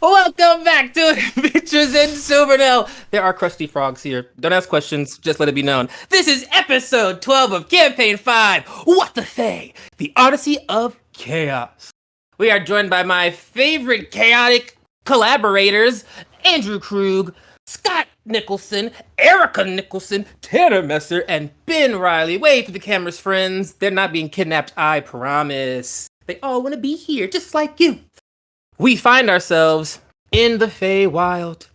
Welcome back to Adventures in Silverdale. There are crusty frogs here. Don't ask questions, just let it be known. This is episode 12 of Campaign 5, What the Fae? The Odyssey of Chaos. We are joined by my favorite chaotic collaborators, Andrew Krug, Scott Nicholson, Erica Nicholson, Tanner Messer, and Ben Reily. Wave to the cameras, friends. They're not being kidnapped, I promise. They all want to be here, just like you. We find ourselves in the Feywild,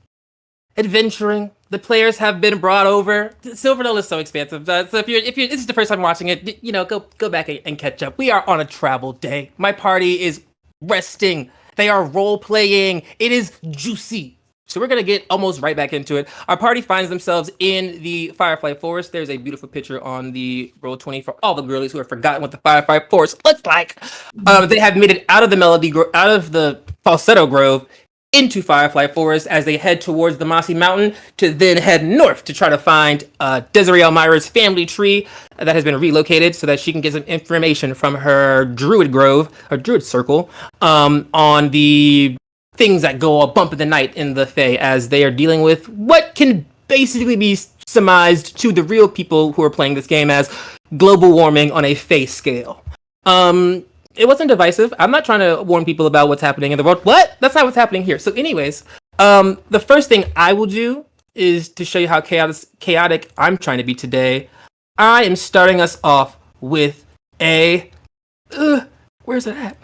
adventuring. The players have been brought over. Silverdale is so expansive, so if you're this is the first time watching it, go back and catch up. We are on a travel day. My party is resting. They are role playing. It is juicy. So we're gonna get almost right back into it. Our party finds themselves in the Firefly Forest. There's a beautiful picture on the Roll20 for all the girlies who have forgotten what the Firefly Forest looks like. They have made it out of the out of the Falsetto Grove into Firefly Forest as they head towards the Mossy Mountain to then head north to try to find Desiree Elmira's family tree that has been relocated so that she can get some information from her Druid Grove, her Druid Circle, on the things that go a bump in the night in the Fae as they are dealing with what can basically be surmised to the real people who are playing this game as global warming on a Fae scale. It wasn't divisive. I'm not trying to warn people about what's happening in the world. What? That's not what's happening here. So, anyways, the first thing I will do is to show you how chaotic I'm trying to be today. I am starting us off with a. Where's it at?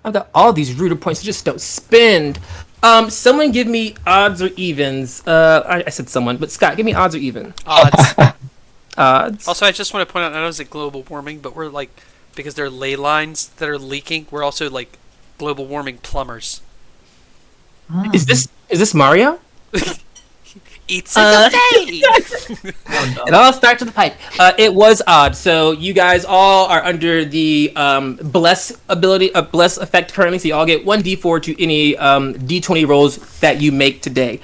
I've got all these rooter points. Just don't spend. Someone give me odds or evens. I said someone, but Scott, give me odds or even. Odds. Odds. Also, I just want to point out, I know it's global warming, but we're like, because there are ley lines that are leaking, we're also like global warming plumbers. Is this Mario? Eats like a Fae! It all starts with the pipe. It was odd. So you guys all are under the bless ability, bless effect currently. So you all get 1d4 to any d20 rolls that you make today.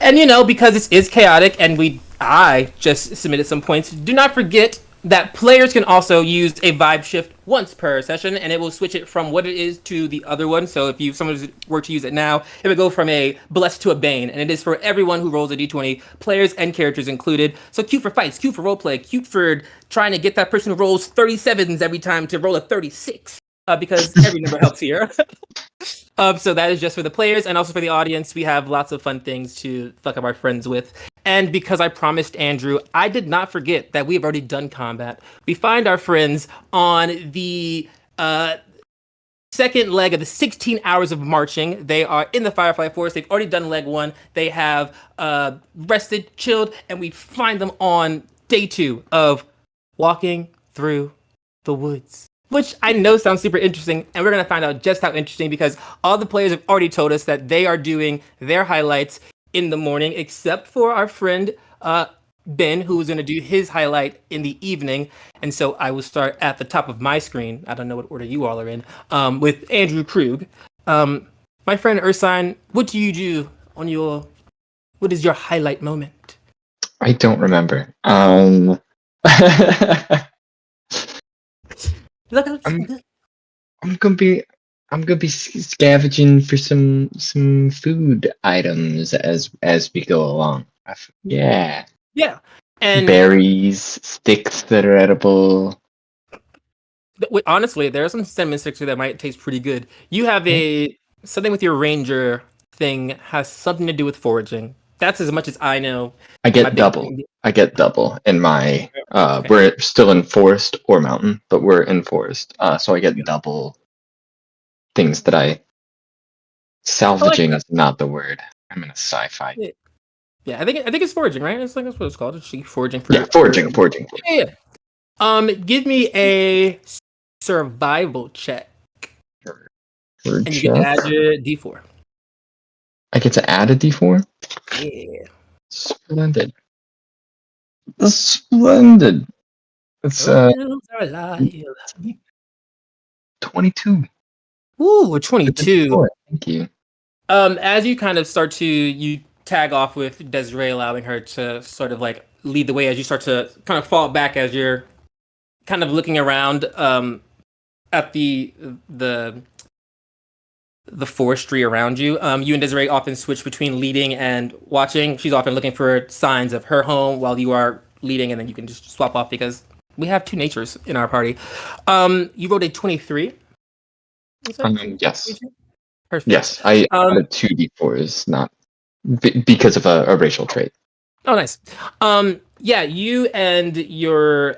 And because this is chaotic, and I just submitted some points. Do not forget that players can also use a vibe shift once per session, and it will switch it from what it is to the other one. So if someone were to use it now, it would go from a blessed to a bane, and it is for everyone who rolls a d20, players and characters included. So cute for fights, cute for roleplay, cute for trying to get that person who rolls 37s every time to roll a 36, because every number helps here. So that is just for the players, and also for the audience. We have lots of fun things to fuck up our friends with. And because I promised Andrew, I did not forget that we have already done combat. We find our friends on the second leg of the 16 hours of marching. They are in the Firefly Forest. They've already done leg one. They have rested, chilled, and we find them on day 2 of walking through the woods. Which I know sounds super interesting, and we're going to find out just how interesting because all the players have already told us that they are doing their highlights in the morning, except for our friend Ben, who is going to do his highlight in the evening. And so I will start at the top of my screen. I don't know what order you all are in, with Andrew Krug. My friend Ursine, what do you do on what is your highlight moment? I don't remember. Look, I'm gonna be scavenging for some food items as we go along. Yeah, and berries, sticks that are edible. honestly, there are some cinnamon sticks here that might taste pretty good. You have something with your ranger thing has something to do with foraging. That's as much as I know. I get double. I get double in my. Okay. We're still in forest or mountain, but we're in forest. So I get double things that I. Salvaging is not the word. I'm in a sci-fi. Yeah, I think it's foraging, right? That's what it's called. It's foraging for. Yeah, foraging. Yeah. Give me a survival check, and you get to add your d4. I get to add a d4? Yeah. Splendid. Splendid. It's 22. Ooh, 22. Thank you. As you kind of start to you tag off with Desiree, allowing her to sort of like lead the way as you start to kind of fall back as you're kind of looking around at the the forestry around you. You and Desiree often switch between leading and watching. She's often looking for signs of her home while you are leading, and then you can just swap off because we have two natures in our party. You rolled a 23. Yes. Perfect. Yes, I added 2d4s, not because of a racial trait. Oh, nice. Yeah, you and your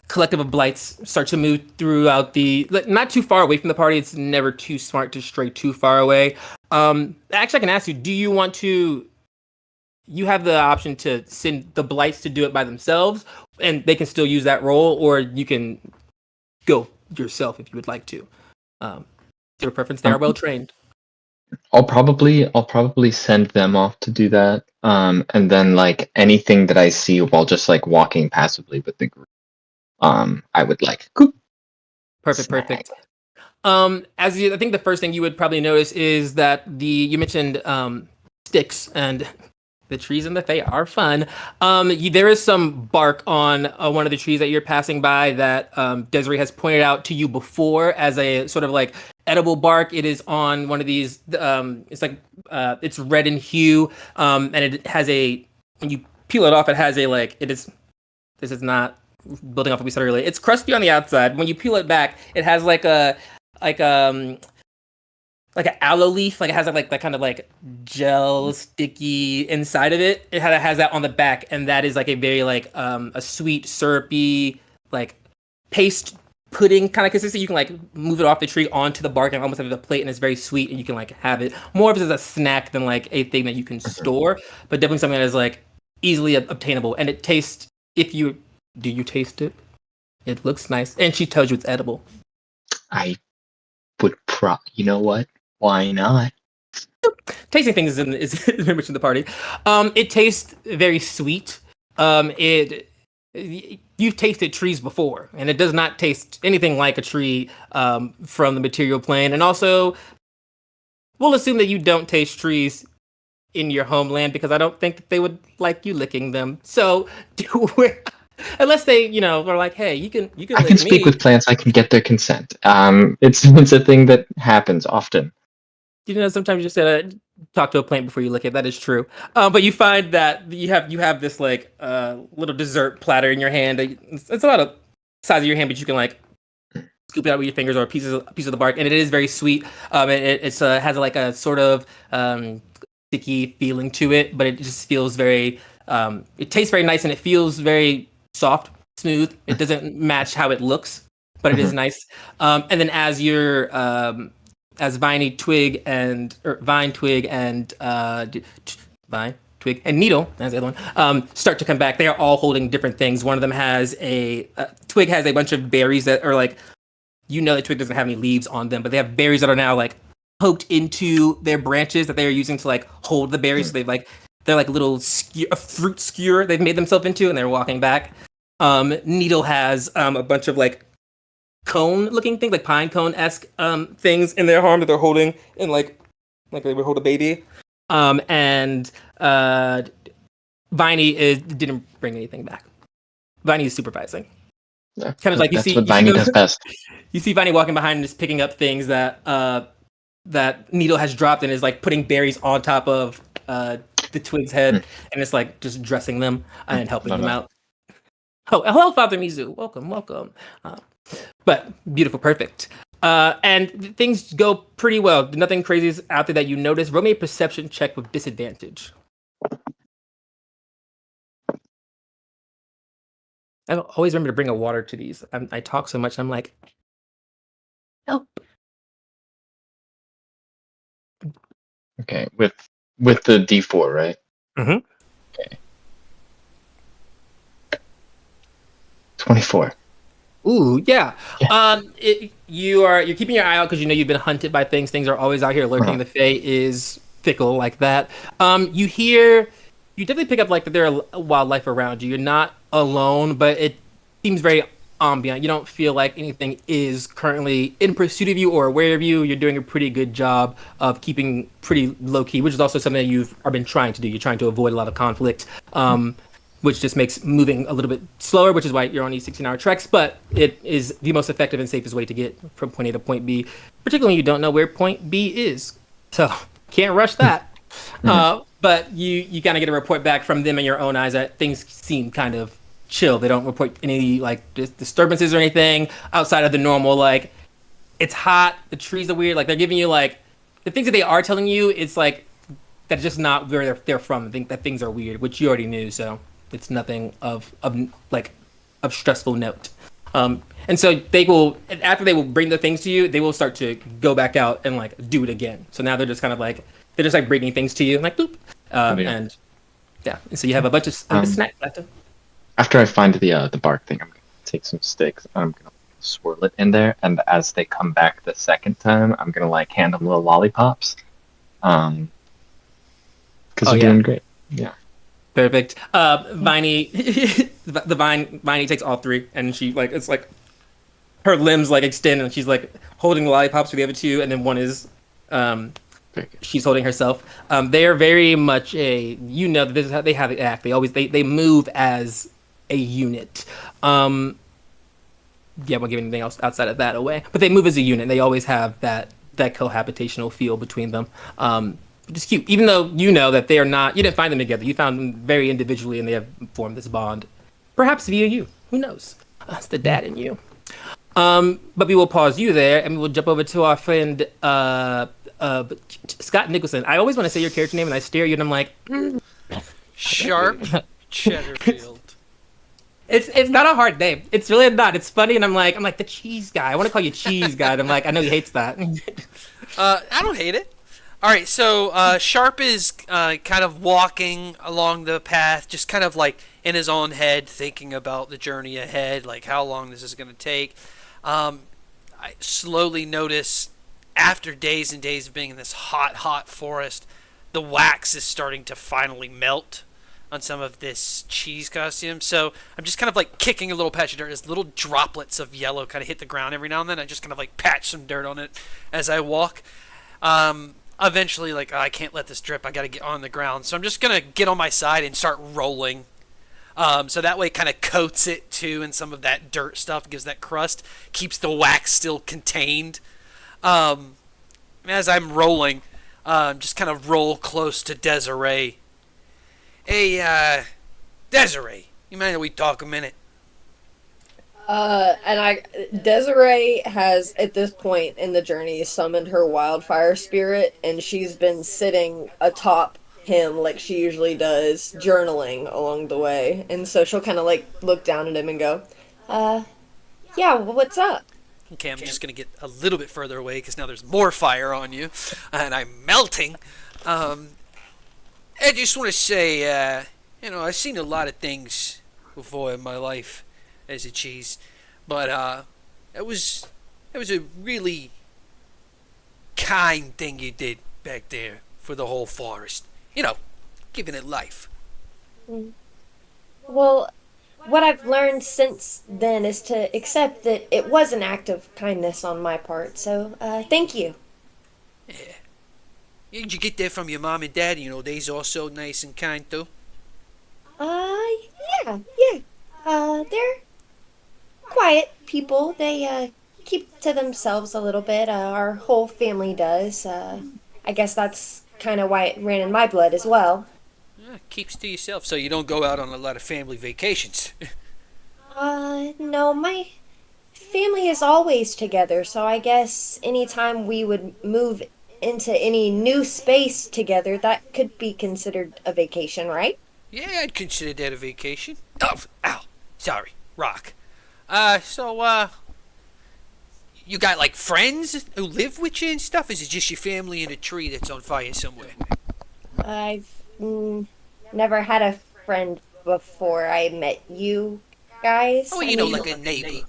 collective of blights start to move throughout not too far away from the party. It's never too smart to stray too far away. Actually, I can ask you, do you want to... You have the option to send the blights to do it by themselves, and they can still use that role, or you can go yourself if you would like to. Your preference, they are well trained. I'll probably send them off to do that. And then like anything that I see while just like walking passively with the group, I would like Perfect. I think the first thing you would probably notice is that you mentioned sticks, and the trees in the Fae are fun. There is some bark on one of the trees that you're passing by that Desiree has pointed out to you before as a sort of like edible bark. It is on one of these. It's like it's red in hue, and it has when you peel it off, it has this is not building off what we said earlier. It's crusty on the outside. When you peel it back, it has like an aloe leaf, like it has like that kind of like gel sticky inside of it. It has that on the back, and that is like a very like a sweet syrupy like paste pudding kind of consistency. You can like move it off the tree onto the bark and almost have a plate, and it's very sweet, and you can like have it more of it as a snack than like a thing that you can store, but definitely something that is like easily obtainable. And it tastes, do you taste it? It looks nice, and she tells you it's edible. I would you know what? Why not? Tasting things is very much in the party. It tastes very sweet. You've tasted trees before, and it does not taste anything like a tree from the material plane. And also, we'll assume that you don't taste trees in your homeland because I don't think that they would like you licking them. So, unless they, are like, hey, you can. I can speak with plants. I can get their consent. It's a thing that happens often. Sometimes you just gotta talk to a plant before you lick it. That is true. But you find that you have this like little dessert platter in your hand. It's about the size of your hand, but you can like scoop it out with your fingers or a piece of the bark, and it is very sweet. It has like a sort of sticky feeling to it, but it just feels very. It tastes very nice, and it feels very soft, smooth. It doesn't match how it looks, but it is nice. And then as Vine, Twig, and Needle, that's the other one, start to come back. They are all holding different things. One of them has Twig has a bunch of berries that are like, that Twig doesn't have any leaves on them, but they have berries that are now like poked into their branches that they are using to like hold the berries. So they're like little a fruit skewer they've made themselves into, and they're walking back. Needle has a bunch of like cone-looking things, like pine cone-esque things in their arm that they're holding, and like they would hold a baby. And Viney didn't bring anything back. Viney is supervising. Yeah, kind of like that's what Viney does best. You see Viney walking behind and just picking up things that Needle has dropped, and is like putting berries on top of the Twig's head, and it's like just dressing them and helping them out. Oh, hello, Father Mizu. Welcome. But beautiful, perfect. And things go pretty well. Nothing crazy is out there that you notice. Roll me a perception check with disadvantage. I always remember to bring a water to these. I talk so much. I'm like, help. Okay, with the D4, right? Mm-hmm. Okay. 24. Ooh, yeah. You're keeping your eye out because you've been hunted by things. Things are always out here lurking. The Fae is fickle like that. You definitely pick up like that there are wildlife around you. You're not alone, but it seems very ambient. You don't feel like anything is currently in pursuit of you or aware of you. You're doing a pretty good job of keeping pretty low key, which is also something that you've been trying to do. You're trying to avoid a lot of conflict. which just makes moving a little bit slower, which is why you're on these 16-hour treks. But it is the most effective and safest way to get from point A to point B, particularly when you don't know where point B is. So can't rush that. But you kind of get a report back from them in your own eyes that things seem kind of chill. They don't report any like disturbances or anything outside of the normal. Like it's hot, the trees are weird. Like they're giving you like the things that they are telling you. It's like that's just not where they're from. I think that things are weird, which you already knew. So it's nothing of stressful note. And so they will, after they will bring the things to you, they will start to go back out and like do it again. So now they're just kind of like they're just like bringing things to you, like boop, and yeah. And so you have a bunch of snacks left. After I find the bark thing, I'm gonna take some sticks. I'm gonna swirl it in there, and as they come back the second time, I'm gonna like hand them little lollipops. Because they're doing great. Yeah. Perfect. Viney, Viney takes all three, and she like it's like her limbs like extend, and she's like holding the lollipops for the other two, and then one is she's holding herself. They are very much that this is how they have to act. They move as a unit. Yeah, I won't give anything else outside of that away, but they move as a unit. They always have that cohabitational feel between them. Which is cute, even though you know that they are not. You didn't find them together. You found them very individually, and they have formed this bond, perhaps via you. Who knows? It's the dad in you. But we will pause you there, and we will jump over to our friend Scott Nicholson. I always want to say your character name, and I stare at you, and I'm like, Sharp Cheddarfield. It's not a hard name. It's really not. It's funny, and I'm like the cheese guy. I want to call you cheese guy. And I'm like, I know he hates that. I don't hate it. All right, so Sharp is kind of walking along the path, just kind of like in his own head, thinking about the journey ahead, like how long this is going to take. I slowly notice, after days and days of being in this hot forest, the wax is starting to finally melt on some of this cheese costume. So I'm just kind of like kicking a little patch of dirt as little droplets of yellow kind of hit the ground every now and then. I just kind of like patch some dirt on it as I walk. Eventually, like, I can't let this drip. I got to get on the ground. So I'm just going to get on my side and start rolling. So that way it kind of coats it, too, and some of that dirt stuff gives that crust, keeps the wax still contained. As I'm rolling, just kind of roll close to Desiree. Hey, Desiree, you mind if we talk a minute? Desiree has, at this point in the journey, summoned her wildfire spirit, and she's been sitting atop him like she usually does, journaling along the way. And so she'll kind of like look down at him and go, yeah, what's up? Okay, I'm just going to get a little bit further away because now there's more fire on you, and I'm melting. I just want to say, I've seen a lot of things before in my life as a cheese, but it was a really kind thing you did back there for the whole forest. Giving it life. Well, what I've learned since then is to accept that it was an act of kindness on my part, so thank you. Yeah. Did you get that from your mom and dad? They's also nice and kind too. Yeah. They're quiet people. They keep to themselves a little bit. Our whole family does. I guess that's kind of why it ran in my blood as well. Keeps to yourself, so you don't go out on a lot of family vacations. No, my family is always together, so I guess anytime we would move into any new space together, that could be considered a vacation, right? Yeah, I'd consider that a vacation. Oh, ow, sorry, rock. You got like friends who live with you and stuff? Is it just your family in a tree that's on fire somewhere? I've never had a friend before I met you guys. Oh, like a neighbor.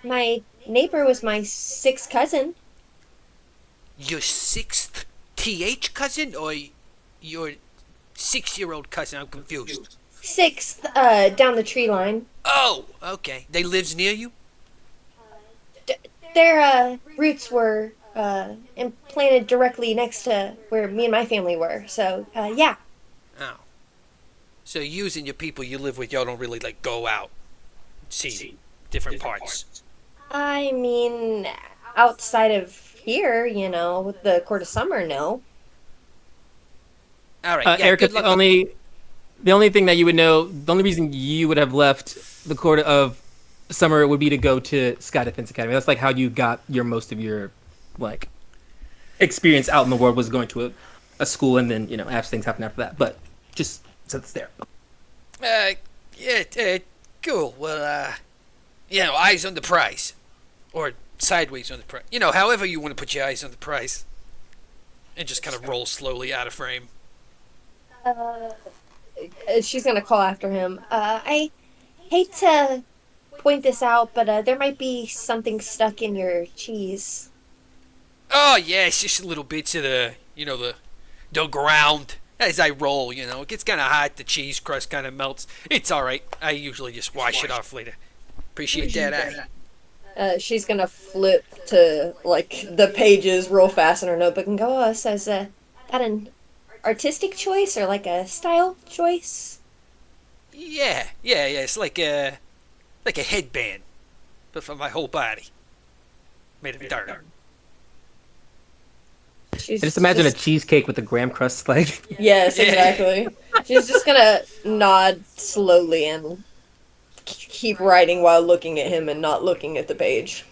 My neighbor was my sixth cousin. Your sixth TH cousin or your 6-year-old cousin? I'm confused. Sixth, down the tree line. Oh, okay. They lives near you? Their roots were implanted directly next to where me and my family were. So, yeah. Oh. So you and your people you live with, y'all don't really like go out, see different parts. I mean, outside of here, with the court of summer, no. All right, yeah. Erica, Good luck. the only thing that you would know, the only reason you would have left the court of summer would be to go to Sky Defense Academy. That's like how you got most of your like experience out in the world, was going to a school, and then as things happen after that. But just so it's there. Yeah, cool. Well, eyes on the prize, or sideways on the prize. However you want to put your eyes on the prize, and just kind of roll slowly out of frame. She's gonna call after him. I hate to point this out, but there might be something stuck in your cheese. Oh yeah, it's just little bits of the ground. As I roll, it gets kind of hot. The cheese crust kind of melts. It's all right. I usually just wash it off later. Appreciate that. She's gonna flip to like the pages real fast in her notebook and go, "Oh, says that an artistic choice or like a style choice?" Yeah. It's like a headband, but for my whole body, made of dirt. I just imagine a cheesecake with a graham crust, like. Yes, exactly. She's just gonna nod slowly and keep writing while looking at him and not looking at the page.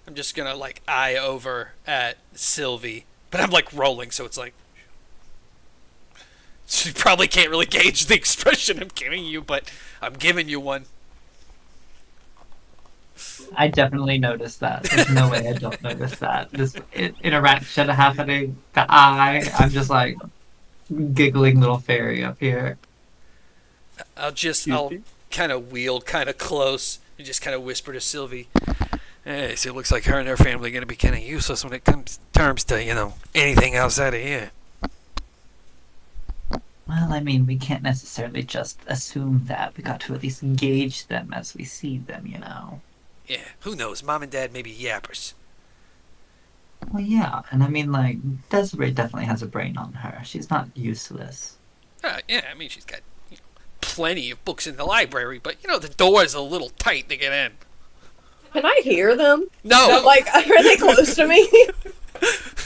I'm just gonna like eye over at Sylvie, but I'm like rolling, so it's like she probably can't really gauge the expression I'm giving you, but I'm giving you one. I definitely noticed that. There's no way I don't notice that. This interaction happening, the eye, I'm just like giggling little fairy up here. I'll kind of wheel kind of close and just kind of whisper to Sylvie. Hey, so it looks like her and her family are going to be kind of useless when it comes terms to, anything outside of here. Well, I mean, we can't necessarily just assume that. We got to at least gauge them as we see them, Yeah, who knows? Mom and Dad may be yappers. Well, yeah, and I mean, like, Desiree definitely has a brain on her. She's not useless. Yeah, I mean, she's got plenty of books in the library, but, the door's a little tight to get in. Can I hear them? No! Are they close to me?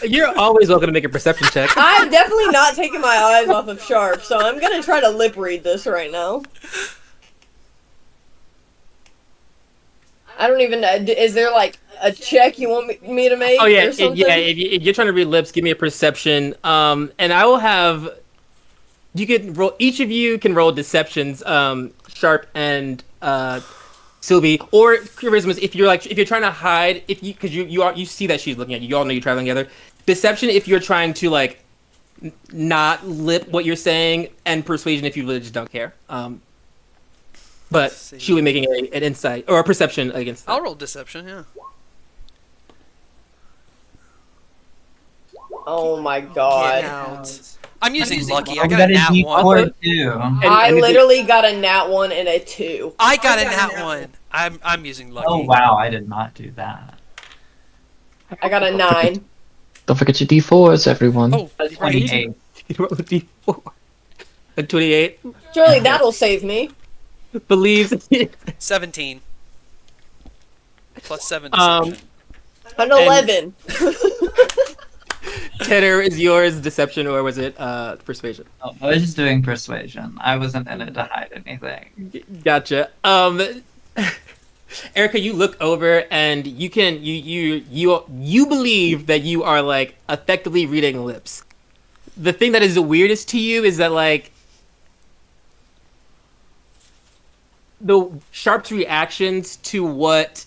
You're always welcome to make a perception check. I'm definitely not taking my eyes off of Sharp, so I'm gonna try to lip read this right now. I don't even know. Is there like a check you want me to make? Oh yeah, or something? If you're trying to read lips, give me a perception. And I will have. You can roll. Each of you can roll deceptions. Sharp and Sylvie, or charisma. If you're trying to hide, because you see that she's looking at you. You all know you're traveling together. Deception if you're trying to like not lip what you're saying, and persuasion if you really just don't care. But she will be making an insight or a perception against that. I'll roll deception, yeah. Oh my god. Get out. I'm using lucky. I got a nat 1. D4 too. I literally got a nat 1 and a 2. I got a nat 1. I'm using lucky. Oh wow, I did not do that. I got a 9. Don't forget your D4s, everyone. Oh, right. 28. You roll a D4. A 28. Surely that'll save me. Believes. 17. Plus 7 Um, deception. An 11. Tenor is yours, deception, or was it persuasion? Oh, I was just doing persuasion. I wasn't in it to hide anything. Gotcha. Erica, you look over and you can you believe that you are like effectively reading lips. The thing that is the weirdest to you is that like the Sharp's reactions to what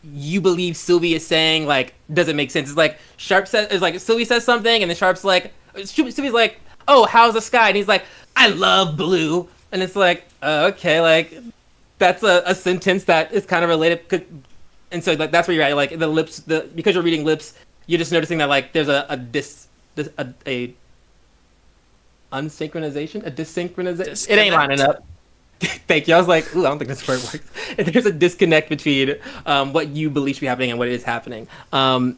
you believe Sylvie is saying like doesn't make sense. It's like Sharp says, it's like Sylvie says something and then Sharp's like, Sylvie's like, oh, how's the sky? And he's like, I love blue. And it's like, okay, like that's a sentence that is kind of related. And so like that's where you're at. Like the lips, because you're reading lips, you're just noticing that like there's a unsynchronization, a dissynchronization. It ain't lining up. Thank you. I was like, ooh, I don't think this word works. And there's a disconnect between what you believe should be happening and what is happening. And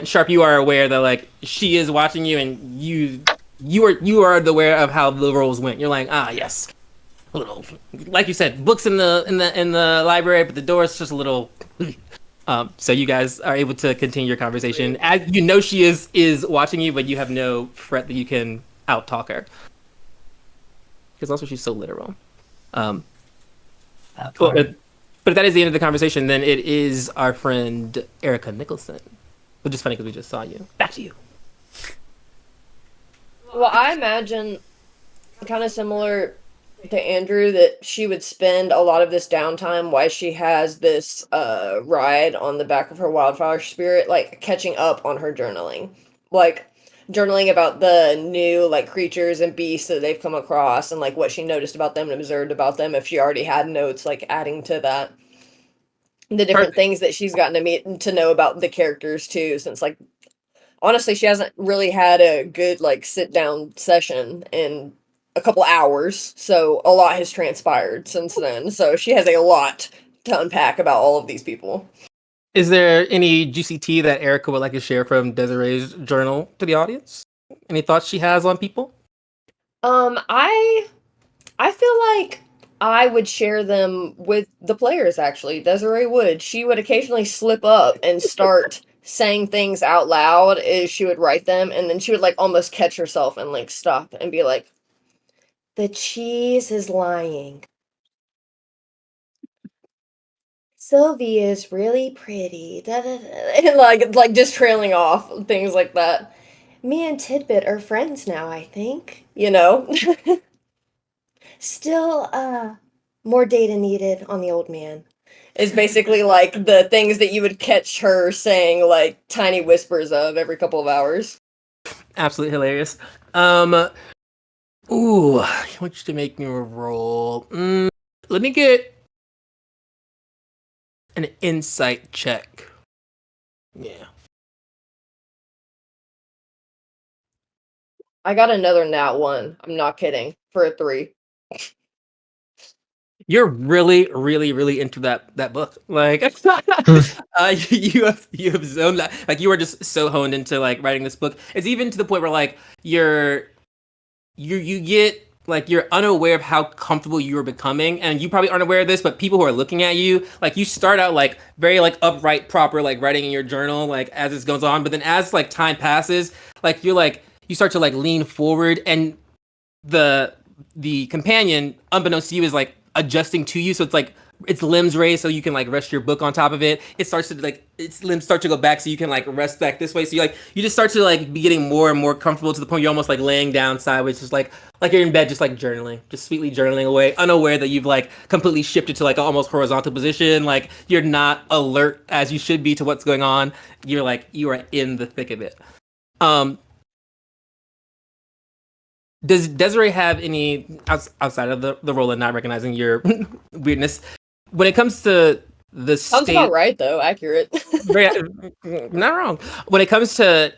Sharp, you are aware that like she is watching you, and you you are aware of how the roles went. You're like, ah, yes, a little, like you said, books in the library, but the door is just a little. So you guys are able to continue your conversation. As you know, she is watching you, but you have no threat that you can out talk her. Because also she's so literal. Well, but if that is the end of the conversation, then it is our friend Erica Nicholson. Which is funny because we just saw you. Back to you. Well, I imagine kind of similar to Andrew that she would spend a lot of this downtime while she has this ride on the back of her wildfire spirit, like catching up on her journaling. Like journaling about the new like creatures and beasts that they've come across and like what she noticed about them and observed about them if she already had notes, like adding to that. The different things that she's gotten to meet and to know about the characters too, since like honestly she hasn't really had a good like sit down session in a couple hours, so a lot has transpired since then, so she has a lot to unpack about all of these people. Is there any juicy tea that Erica would like to share from Desiree's journal to the audience? Any thoughts she has on people? I feel like I would share them with the players, actually. Desiree would. She would occasionally slip up and start saying things out loud as she would write them, and then she would like almost catch herself and like stop and be like, the cheese is lying. Sylvie is really pretty. Da, da, da. And like just trailing off, things like that. Me and Tidbit are friends now, I think. You know? Still, more data needed on the old man. Is basically like the things that you would catch her saying like tiny whispers of every couple of hours. Absolutely hilarious. Ooh, I want you to make me a roll. Let me get an insight check. Yeah. I got another nat one. I'm not kidding. For a 3. You're really, really, really into that book. Like, you have zoned that. Like, you are just so honed into like writing this book. It's even to the point where like you get like you're unaware of how comfortable you are becoming, and you probably aren't aware of this, but people who are looking at you, like you start out like very like upright, proper, like writing in your journal, like as it goes on, but then as like time passes, like you start to like lean forward, and the companion, unbeknownst to you, is like adjusting to you, so it's like its limbs raised so you can like rest your book on top of it. It starts to like its limbs start to go back so you can like rest back this way. So you just start to like be getting more and more comfortable to the point you're almost like laying down sideways, just like you're in bed, just like journaling, just sweetly journaling away, unaware that you've like completely shifted to like an almost horizontal position. Like you're not alert as you should be to what's going on. You're like you are in the thick of it. Does Desiree have any outside of the role and not recognizing your weirdness when it comes to the Sounds state? about right though, accurate. Not wrong. When it comes to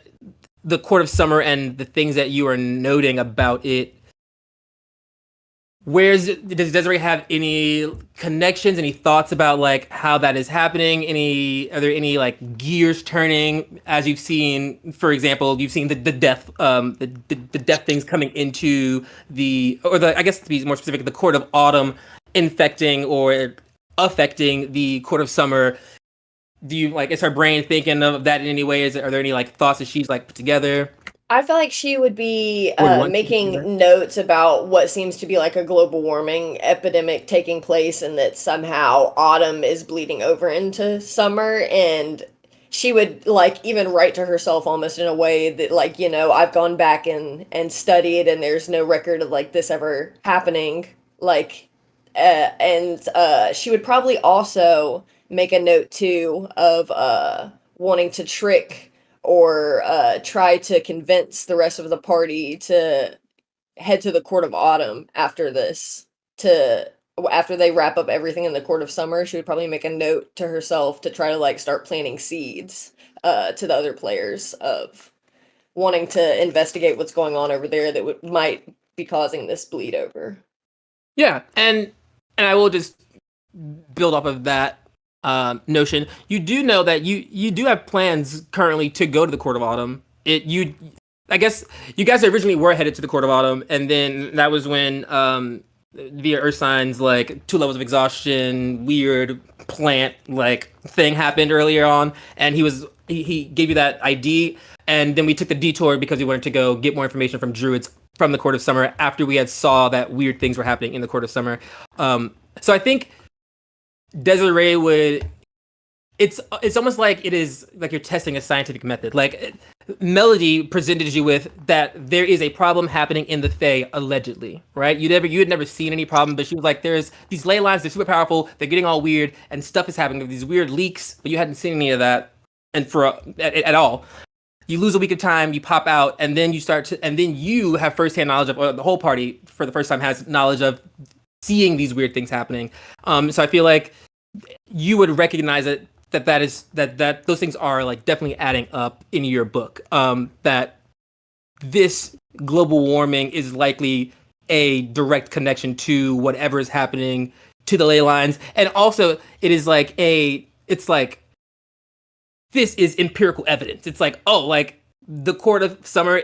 the Court of Summer and the things that you are noting about it, does Desiree have any connections, any thoughts about like how that is happening? Are there any like gears turning as you've seen, for example, you've seen the death, the death things coming into I guess to be more specific, the Court of Autumn infecting or affecting the Court of Summer. Do you like, is her brain thinking of that in any way? Are there any like thoughts that she's like put together? I feel like she would be Would making notes about what seems to be like a global warming epidemic taking place, and that somehow autumn is bleeding over into summer. And she would like even write to herself almost in a way that like, you know, I've gone back and studied, and there's no record of like this ever happening. Like, she would probably also make a note too of wanting to trick or try to convince the rest of the party to head to the Court of Autumn after this. After they wrap up everything in the Court of Summer, she would probably make a note to herself to try to like start planting seeds to the other players of wanting to investigate what's going on over there that might be causing this bleed over. Yeah, and I will just build off of that notion. You do know that you do have plans currently to go to the Court of Autumn. I guess you guys originally were headed to the Court of Autumn, and then that was when via Earth Signs, like 2 levels of exhaustion, weird plant like thing happened earlier on, and he gave you that ID, and then we took the detour because we wanted to go get more information from druids from the Court of Summer after we had saw that weird things were happening in the Court of Summer. So I think Desiree would. It's almost like it is like you're testing a scientific method. Like Melody presented you with that there is a problem happening in the Fae allegedly, right? You had never seen any problem, but she was like, "There's these ley lines. They're super powerful. They're getting all weird, and stuff is happening. These weird leaks, but you hadn't seen any of that, and at all. You lose a week of time. You pop out, and then you have firsthand knowledge of, or the whole party for the first time has knowledge of seeing these weird things happening. So I feel like you would recognize it. That those things are like definitely adding up in your book. That this global warming is likely a direct connection to whatever is happening to the ley lines, and also it's like this is empirical evidence. It's like, oh, like the Court of Summer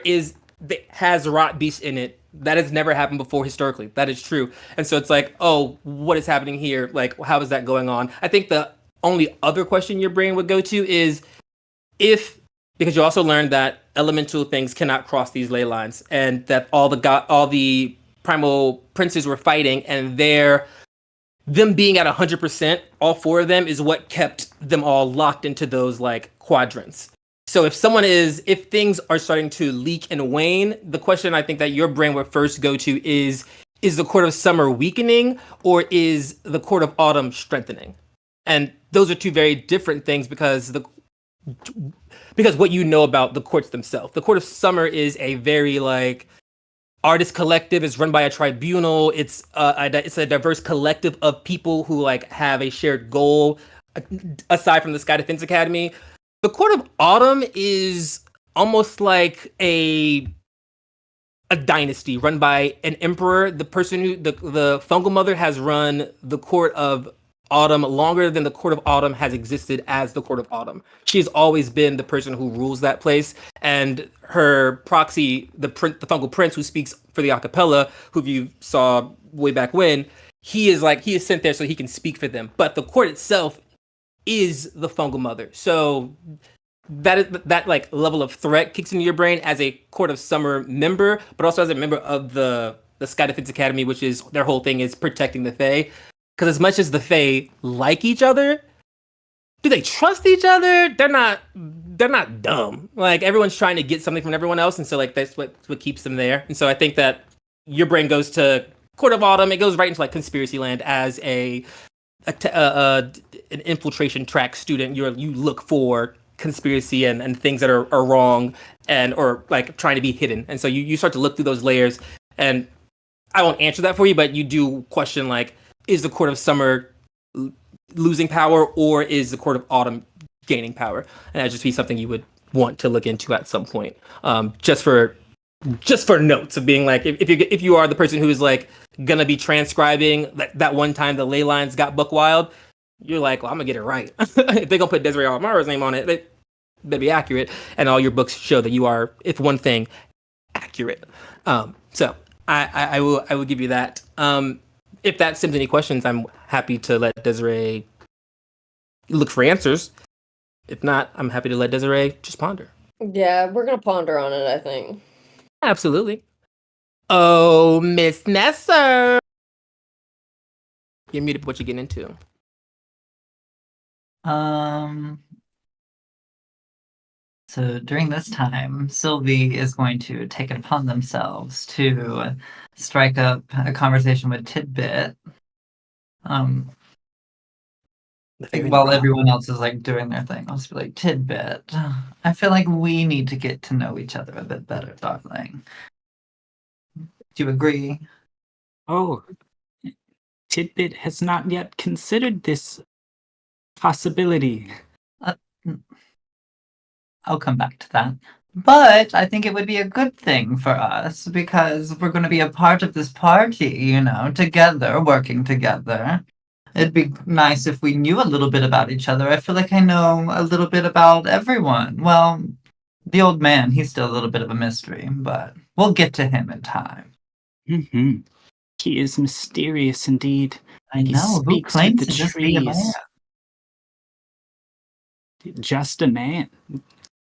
has rot beasts in it. That has never happened before historically. That is true, and so it's like, oh, what is happening here? Like, how is that going on? I think the only other question your brain would go to is because you also learned that elemental things cannot cross these ley lines, and that all the primal princes were fighting, and them being at 100%, all 4 of them, is what kept them all locked into those like quadrants. So if things are starting to leak and wane, the question I think that your brain would first go to is the Court of Summer weakening, or is the Court of Autumn strengthening? And those are 2 very different things because what you know about the courts themselves. The Court of Summer is a very like artist collective. It's run by a tribunal. It's a diverse collective of people who like have a shared goal. Aside from the Sky Defense Academy, the Court of Autumn is almost like a dynasty run by an emperor. The person who the fungal mother has run the Court of Autumn longer than the Court of Autumn has existed as the Court of Autumn. She's always been the person who rules that place, and her proxy, the fungal prince who speaks for the acapella, who you saw way back when, he is sent there so he can speak for them. But the court itself is the fungal mother. So that like level of threat kicks into your brain as a Court of Summer member, but also as a member of the Sky Defense Academy, which is their whole thing is protecting the Fae. Because as much as the Fae like each other, do they trust each other? They're not dumb. Like everyone's trying to get something from everyone else, and so like that's what keeps them there. And so I think that your brain goes to Court of Autumn. It goes right into like conspiracy land as an infiltration track student. You look for conspiracy and things that are wrong or like trying to be hidden. And so you start to look through those layers. And I won't answer that for you, but you do question like, is the Court of Summer losing power, or is the Court of Autumn gaining power? And that'd just be something you would want to look into at some point, just for notes of being like, if you are the person who is like gonna be transcribing that one time the ley lines got book wild, you're like, well, I'm gonna get it right. If they're gonna put Desiree Almara's name on it, they better be accurate, and all your books show that you are, if one thing, accurate. So I will give you that. If that stems any questions, I'm happy to let Desiree look for answers. If not, I'm happy to let Desiree just ponder. Yeah, we're gonna ponder on it, I think. Absolutely. Oh, Miss Nesser. You're muted. What you getting into? So during this time, Sylvie is going to take it upon themselves to strike up a conversation with Tidbit. While everyone else is like doing their thing, I'll just be like, Tidbit, I feel like we need to get to know each other a bit better, darling. Do you agree? Oh, Tidbit has not yet considered this possibility. I'll come back to that. But I think it would be a good thing for us because we're going to be a part of this party, you know, together, working together. It'd be nice if we knew a little bit about each other. I feel like I know a little bit about everyone. Well, The old man, he's still a little bit of a mystery, but we'll get to him in time. Hmm. He is mysterious indeed. I He know. Who speaks with claims the to just be a man? trees. Just a man.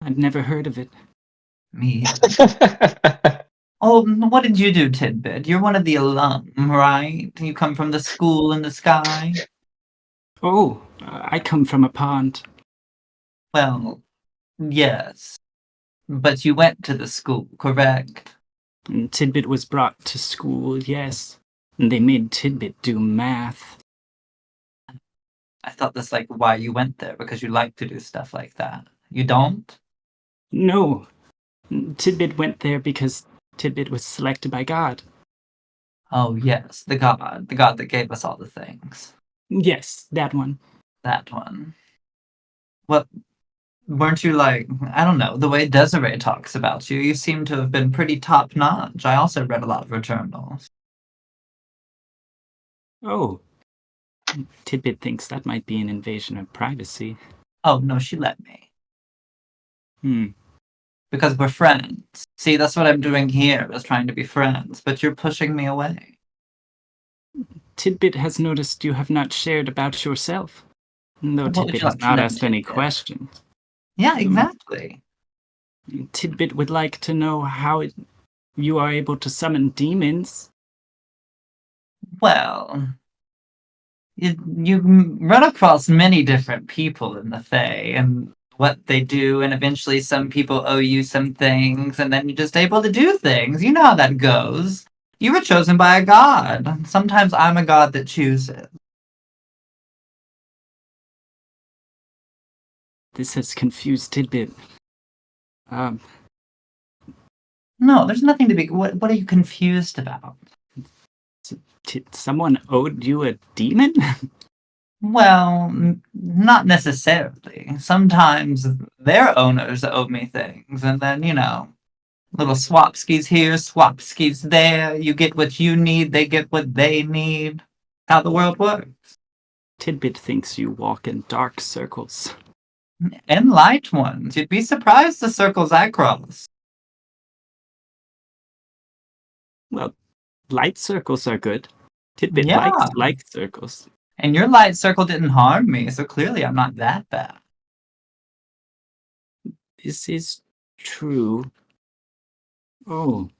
I've never heard of it. Me either. Oh, what did you do, Tidbit? You're one of the alum, right? You come from the school in the sky? Oh, I come from a pond. Well, yes. But you went to the school, correct? And Tidbit was brought to school, yes. And they made Tidbit do math. I thought that's like why you went there, because you like to do stuff like that. You don't? No. Tidbit went there because Tidbit was selected by God. Oh, yes, the god that gave us all the things. Yes, that one. That one. Well, weren't you like, I don't know, the way Desiree talks about you, you seem to have been pretty top notch. I also read a lot of her journals. Oh. Tidbit thinks that might be an invasion of privacy. Oh, no, she let me. Hmm. Because we're friends. See, that's what I'm doing here, is trying to be friends, but you're pushing me away. Tidbit has noticed you have not shared about yourself. Though What would Tidbit you has like to not know, asked any Tidbit? questions. Yeah, exactly. Tidbit would like to know how you are able to summon demons. Well, you run across many different people in the Fae and what they do, and eventually some people owe you some things, and then you're just able to do things. You know how that goes. You were chosen by a god. Sometimes I'm a god that chooses. This has confused Tidbit. No, there's nothing to be. What are you confused about? Someone owed you a demon? Well, not necessarily. Sometimes their owners owe me things, and then, little swapskis here, swapskis there. You get what you need, they get what they need. How the world works. Tidbit thinks you walk in dark circles. And light ones. You'd be surprised the circles I cross. Well, light circles are good. Tidbit Yeah. likes light circles. And your light circle didn't harm me, so clearly I'm not that bad. This is true. Oh.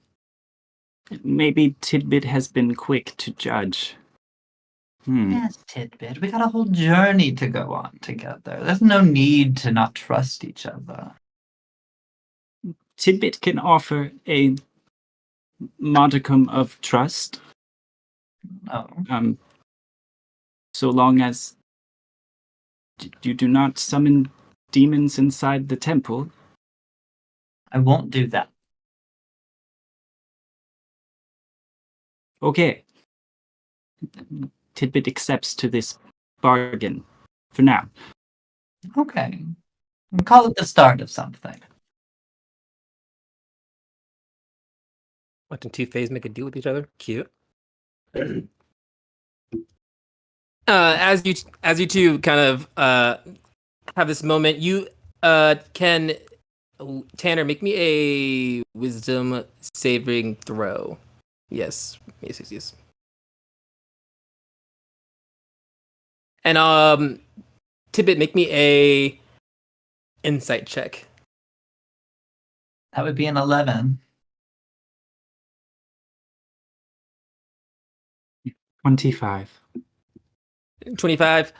Maybe Tidbit has been quick to judge. Yes, Tidbit. We got a whole journey to go on together. There's no need to not trust each other. Tidbit can offer a modicum of trust. Oh. So long as you do not summon demons inside the temple. I won't do that. Okay. Tidbit accepts to this bargain for now. Okay. We'll call it the start of something. Watching two Fays make a deal with each other. Cute. As you two kind of have this moment, you can Tanner make me a wisdom saving throw. Yes. And Tidbit, make me a insight check. That would be an 11. 25. 25.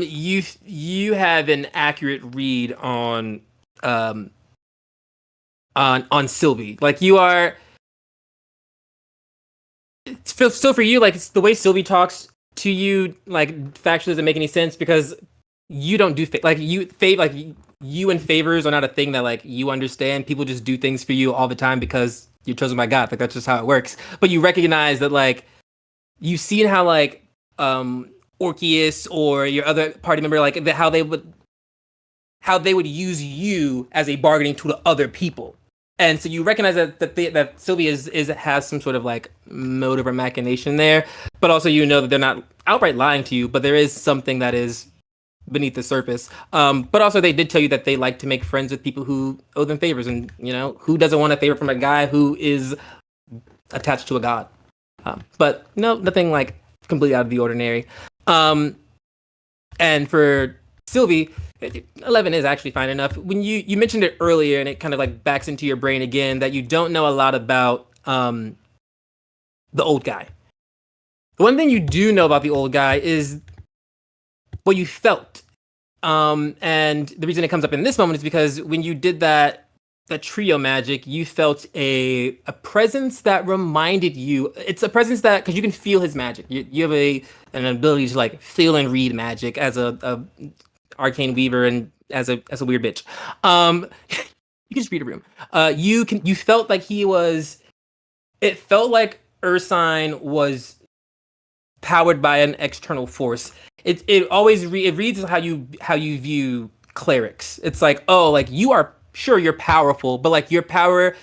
You have an accurate read on Sylvie. Like, you are still for you, like, it's the way Sylvie talks to you, like, factually doesn't make any sense because you don't do you and favors are not a thing that, like, you understand. People just do things for you all the time because you're chosen by God. Like, that's just how it works. But you recognize that, like, you've seen how, like, Orpheus or your other party member, like, how they would use you as a bargaining tool to other people. And so you recognize that Sylvia has some sort of, like, motive or machination there, but also you know that they're not outright lying to you, but there is something that is beneath the surface. But also they did tell you that they like to make friends with people who owe them favors, and who doesn't want a favor from a guy who is attached to a god. But no, nothing like completely out of the ordinary. And for Sylvie, 11 is actually fine enough. When you mentioned it earlier, and it kind of like backs into your brain again, that you don't know a lot about the old guy. The one thing you do know about the old guy is what you felt. And the reason it comes up in this moment is because when you did that trio magic, you felt a presence that reminded you. It's a presence that, because you can feel his magic. You have an ability to like feel and read magic as a arcane weaver and as a weird bitch. You can just read a room. You felt like he was. It felt like Ursine was powered by an external force. It always it reads how you view clerics. It's like, oh, like you are. Sure, you're powerful, but like your power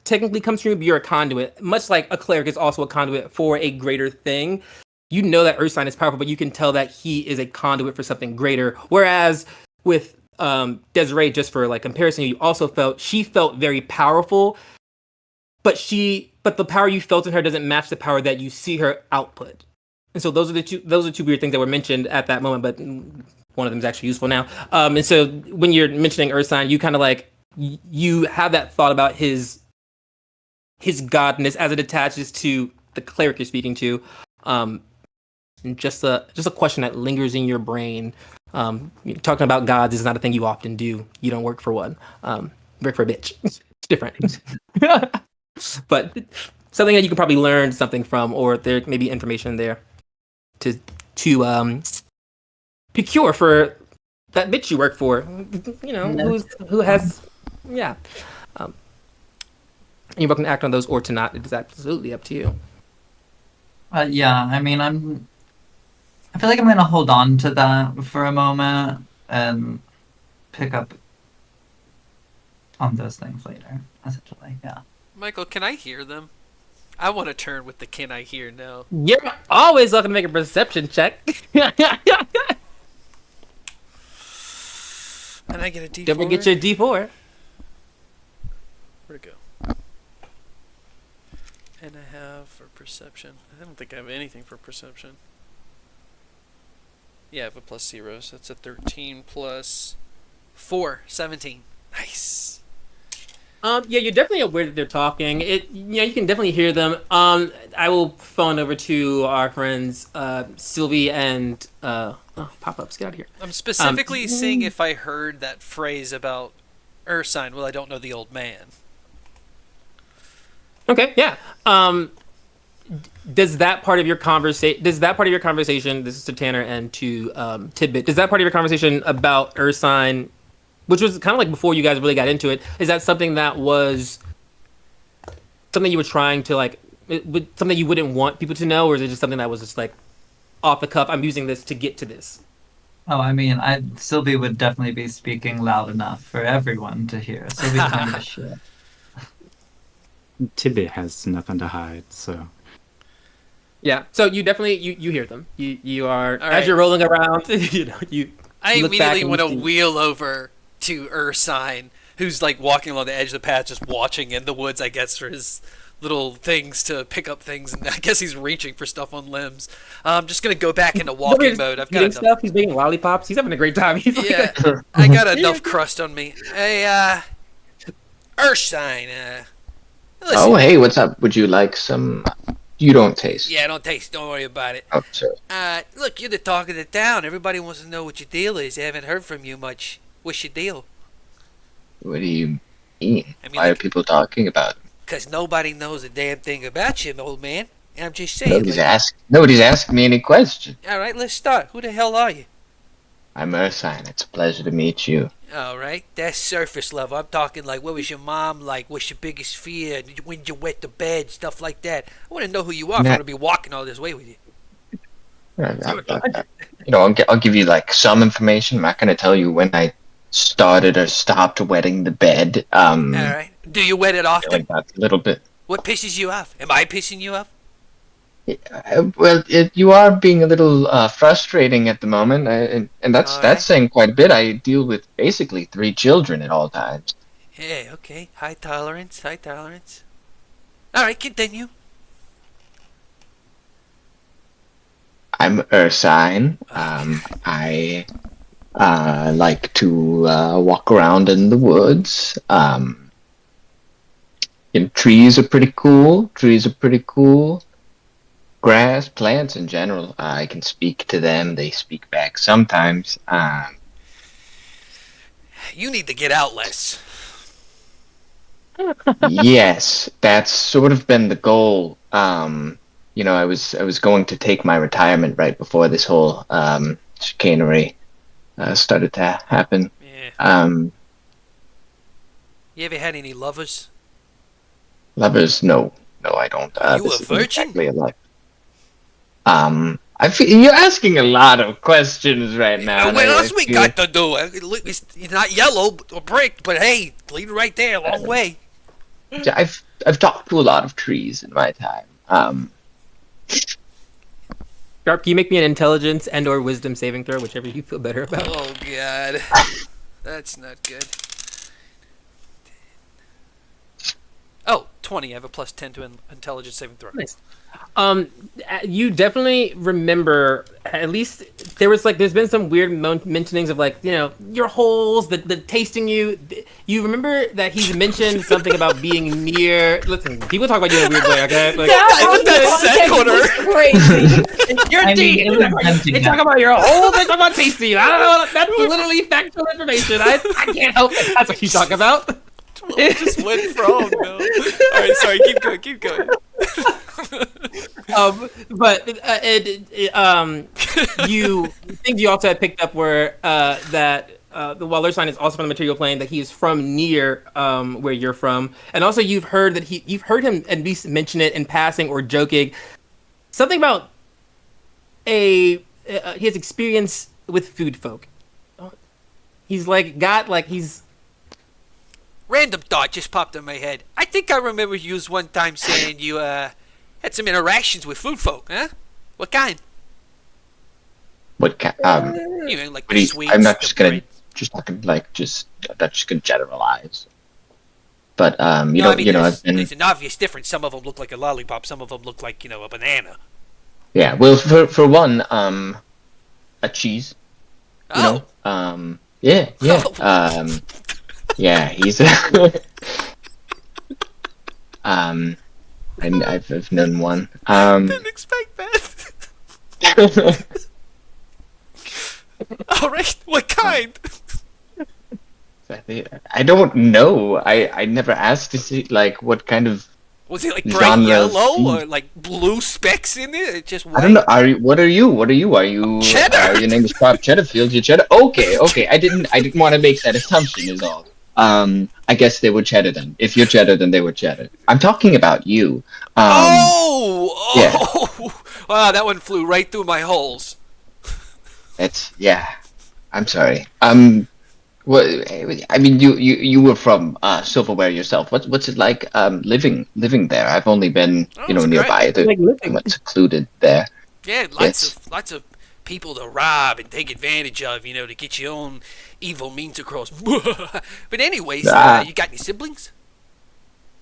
technically comes from you, but you're a conduit. Much like a cleric is also a conduit for a greater thing. You know that Ursine is powerful, but you can tell that he is a conduit for something greater. Whereas with Desiree, just for like comparison, you also she felt very powerful, but the power you felt in her doesn't match the power that you see her output. And so those are two weird things that were mentioned at that moment, but one of them is actually useful now. And so when you're mentioning Ursine, you kind of like you have that thought about his godness as it attaches to the cleric you're speaking to. And just a question that lingers in your brain. Talking about gods is not a thing you often do. You don't work for one. Work for a bitch. It's different. But something that you can probably learn something from, or there may be information there to procure for that bitch you work for, who has, yeah. You're welcome to act on those or to not. It is absolutely up to you. Yeah, I mean, I feel like I'm gonna hold on to that for a moment and pick up on those things later, essentially, yeah. Michael, can I hear them? I want to turn with the can I hear now. You're always welcome to make a perception check. And I get a D4. Don't forget your D4. Where'd it go? And I have for perception. I don't think I have anything for perception. Yeah, I have a +0, so that's a 13 plus 4, 17. Nice. Yeah, you're definitely aware that they're talking. You can definitely hear them. I will phone over to our friends Sylvie and pop-ups. Get out of here. I'm specifically seeing if I heard that phrase about Ursine. Well, I don't know the old man. Okay, yeah. Does that part of your conversation? This is to Tanner and to Tidbit. Does that part of your conversation about Ursine, which was kind of like before you guys really got into it, is that something that was something you were trying to like, something you wouldn't want people to know, or is it just something that was just like off the cuff? I'm using this to get to this. Oh, I mean, Sylvie would definitely be speaking loud enough for everyone to hear. Sylvie doesn't give a shit. Tidbit has nothing to hide, so. Yeah, so you definitely you hear them. You are All right. As you're rolling around, I look back immediately and want to see. wheel over to Ursine, who's like walking along the edge of the path, just watching in the woods, I guess, for his little things to pick up things, and I guess he's reaching for stuff on limbs. I'm just gonna go back into walking mode. I've got eating enough. stuff. He's making lollipops. He's having a great time. He's Yeah, I got enough crust on me. Hey, Ursine, listen. Oh, hey, what's up? Would you like some? You don't taste. Yeah, don't taste. Don't worry about it. Oh, sure. Look, you're the talk of the town. Everybody wants to know what your deal is. They haven't heard from you much. What's your deal? What do you mean? I mean, Why are like- people talking about it? Because nobody knows a damn thing about you, old man. And I'm just saying. Nobody's asking me any questions. All right, let's start. Who the hell are you? I'm Ursine. It's a pleasure to meet you. All right, that's surface level. I'm talking like, what was your mom like? What's your biggest fear? When did you wet the bed? Stuff like that. I want to know who you are. If I'm gonna be walking all this way with you. I'll give you like some information. I'm not gonna tell you when I started or stopped wetting the bed. All right. Do you wet it often? Like that's a little bit. What pisses you off? Am I pissing you off? Well, you are being a little frustrating at the moment, and that's All that's right. saying quite a bit. I deal with basically 3 children at all times. Yeah, okay. High tolerance, high tolerance. All right, continue. I'm Ursine. Okay. I like to walk around in the woods. Trees are pretty cool. Trees are pretty cool. Grass, plants in general. I can speak to them. They speak back sometimes. You need to get out less. Yes, that's sort of been the goal. I was going to take my retirement right before this whole chicanery started to happen. Yeah. Um, You ever had any lovers? Lovers, no, no, I don't. Are you This a isn't virgin? exactly a life. I feel you're asking a lot of questions right now, and What I else we feel got to do? It's not yellow or brick, but hey, lead it right there, a long way. I've talked to a lot of trees in my time. Sharp, can you make me an intelligence and/or wisdom saving throw, whichever you feel better about? Oh God, that's not good. Oh, 20. I have a plus 10 to intelligence saving throw. Nice. You definitely remember, at least there's been some weird mentionings of your holes, the tasting you. You remember that he's mentioned something about being near. Listen, people talk about you in a weird way, okay? Like, That Crazy. you're I mean, deep. it was venting They talk out. about your holes. They talk about tasting you. I don't know. That's literally factual information. I can't help it. That's what you talk about. just went from no. All right, sorry. Keep going. You things you also had picked up were that the Waller sign is also from the material plane, that he is from near where you're from, and also you've heard him at least mention it in passing or joking, something about his experience with food folk. He's he's. Random thought just popped in my head. I think I remember you one time saying you had some interactions with food folk, huh? What kind? What kind? You know, like But the sweets. I'm not the just gonna bread. just talking like just I'm not just gonna generalize. But No, I mean, I've been there's an obvious difference. Some of them look like a lollipop. Some of them look like a banana. yeah. Well, for one, a cheese. You Oh, know, yeah, yeah, yeah. He's um, I've known one. didn't expect that. All right, what kind? I don't know. I never asked to see like what kind of Was it like bright genre of yellow food. or like blue specks in it? Or just white? I don't know. What are you? What are you? Are you? Cheddar. Your name is Bob Cheddarfield. You're Cheddar. Okay, okay. I didn't want to make that assumption. Is all. I guess they were Cheddar then. If you're Cheddar, then they were Cheddar. I'm talking about you. Yeah. Wow, that one flew right through my holes. Yeah. I'm sorry. What? I mean, you were from Silverware yourself. What's it like living there? I've only been Oh, it's nearby. They're Like living. somewhat secluded there. Yeah, lots of people to rob and take advantage of, to get your own evil means across. But anyways, Ah. you got any siblings?